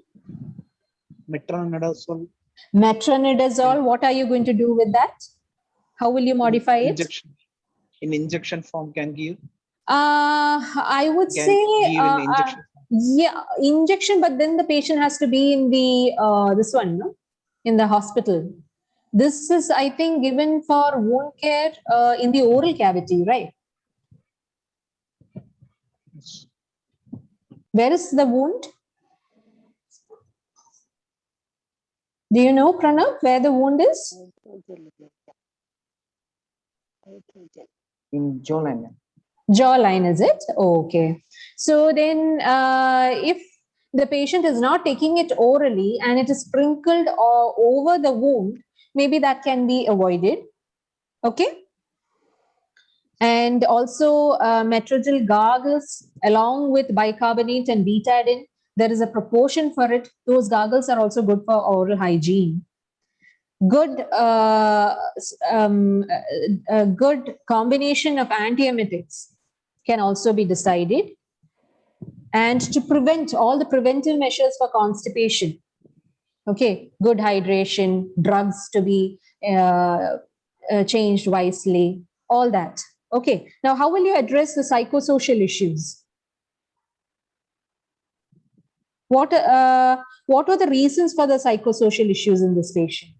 Metronidazole. metronidazole. What are you going to do with that? How will you modify it? Injection. In injection form can give. I would Can say, give in injection. yeah, injection, but then the patient has to be in the, this one, no? In the hospital. This is, I think, given for wound care in the oral cavity, right? Where is the wound? Do you know, Pranav, where the wound is? In jawline. Jawline, is it? Okay. So then if the patient is not taking it orally and it is sprinkled over the wound, maybe that can be avoided. Okay. And also Metrogyl gargles along with bicarbonate and betadine. There is a proportion for it. Those gargles are also good for oral hygiene. Good, good combination of antiemetics can also be decided. And to prevent all the preventive measures for constipation. Okay, good hydration, drugs to be changed wisely, all that. Okay, now how will you address the psychosocial issues? What are the reasons for the psychosocial issues in this patient?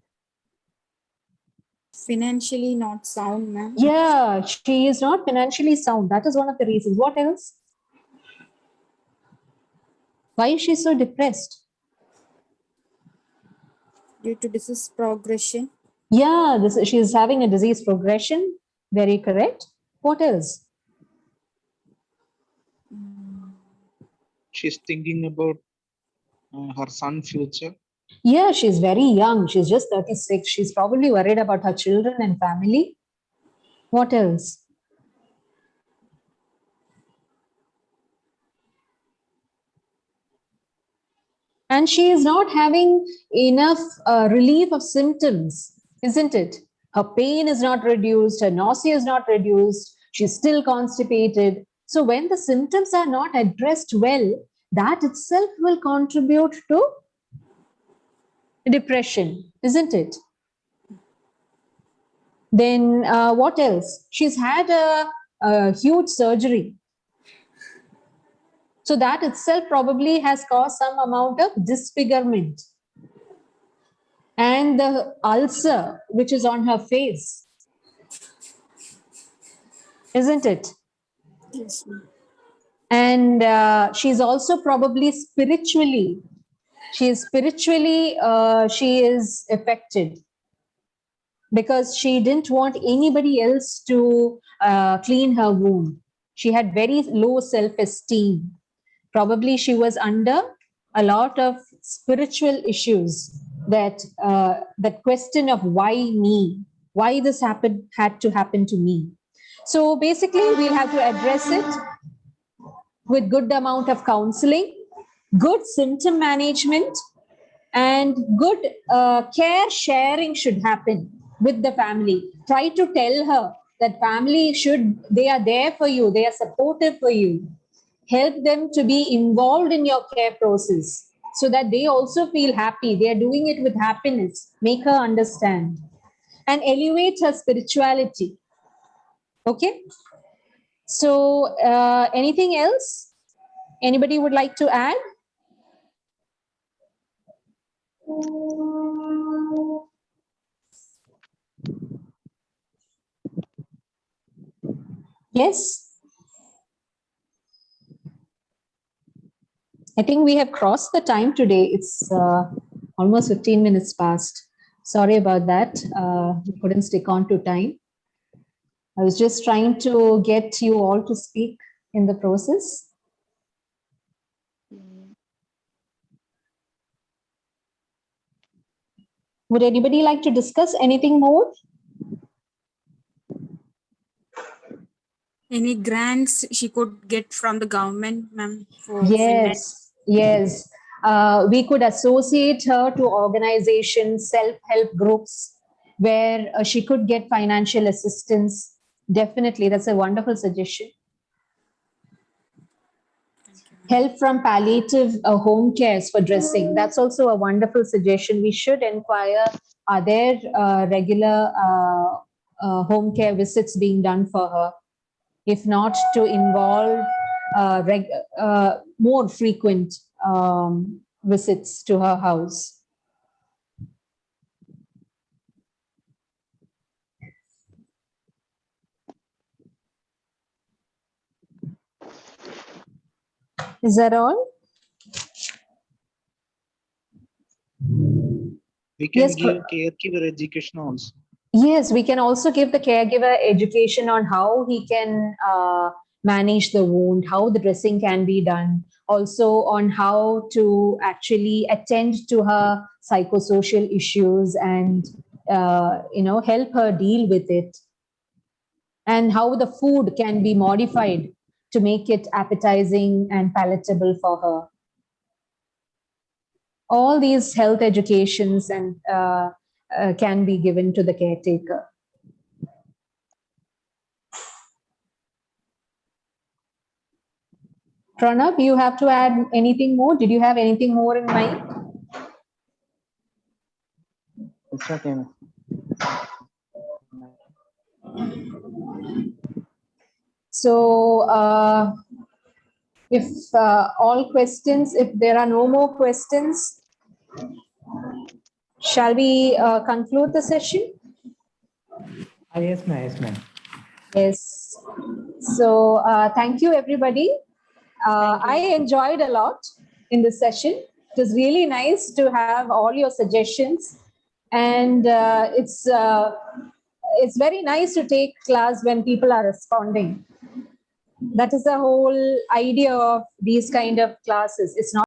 Financially not sound, ma'am. Yeah, she is not financially sound. That is one of the reasons. What else? Why is she so depressed? Due to disease progression. Yeah, she is having a disease progression. Very correct. What else? She's thinking about her son's future. Yeah, she's very young. She's just 36. She's probably worried about her children and family. What else? And she is not having enough relief of symptoms, isn't it? Her pain is not reduced, her nausea is not reduced, she's still constipated. So when the symptoms are not addressed well, that itself will contribute to depression, isn't it? Then what else? She's had a huge surgery. So that itself probably has caused some amount of disfigurement. And the ulcer, which is on her face, isn't it? Yes, ma'am. And she's also probably spiritually, she is affected because she didn't want anybody else to clean her wound. She had very low self-esteem. Probably she was under a lot of spiritual issues, that that question of why me, why this had to happen to me. So basically we'll have to address it with good amount of counseling, good symptom management, and good care sharing should happen with the family. Try to tell her that family they are there for you, they are supportive for you. Help them to be involved in your care process so that they also feel happy. They are doing it with happiness. Make her understand and elevate her spirituality. Okay. So anything else? Anybody would like to add? Yes. I think we have crossed the time today. It's almost 15 minutes past. Sorry about that. We couldn't stick on to time. I was just trying to get you all to speak in the process. Would anybody like to discuss anything more? Any grants she could get from the government, ma'am? Yes, yes. We could associate her to organizations, self-help groups, where she could get financial assistance. Definitely, that's a wonderful suggestion. Help from palliative home cares for dressing. That's also a wonderful suggestion. We should inquire, are there regular home care visits being done for her? If not, to involve more frequent visits to her house. Is that all? We can Yes, give caregiver education also. Yes, we can also give the caregiver education on how he can manage the wound, how the dressing can be done, also on how to actually attend to her psychosocial issues and help her deal with it, and how the food can be modified to make it appetizing and palatable for her. All these health educations and can be given to the caretaker. Pranab, you have to add anything more? Did you have anything more in mind? It's okay, ma'am. So if if there are no more questions, shall we conclude the session? Yes, ma'am. Yes, ma'am. Yes. So thank you, everybody. I enjoyed a lot in this session. It was really nice to have all your suggestions, and it's very nice to take class when people are responding. That is the whole idea of these kind of classes. It's not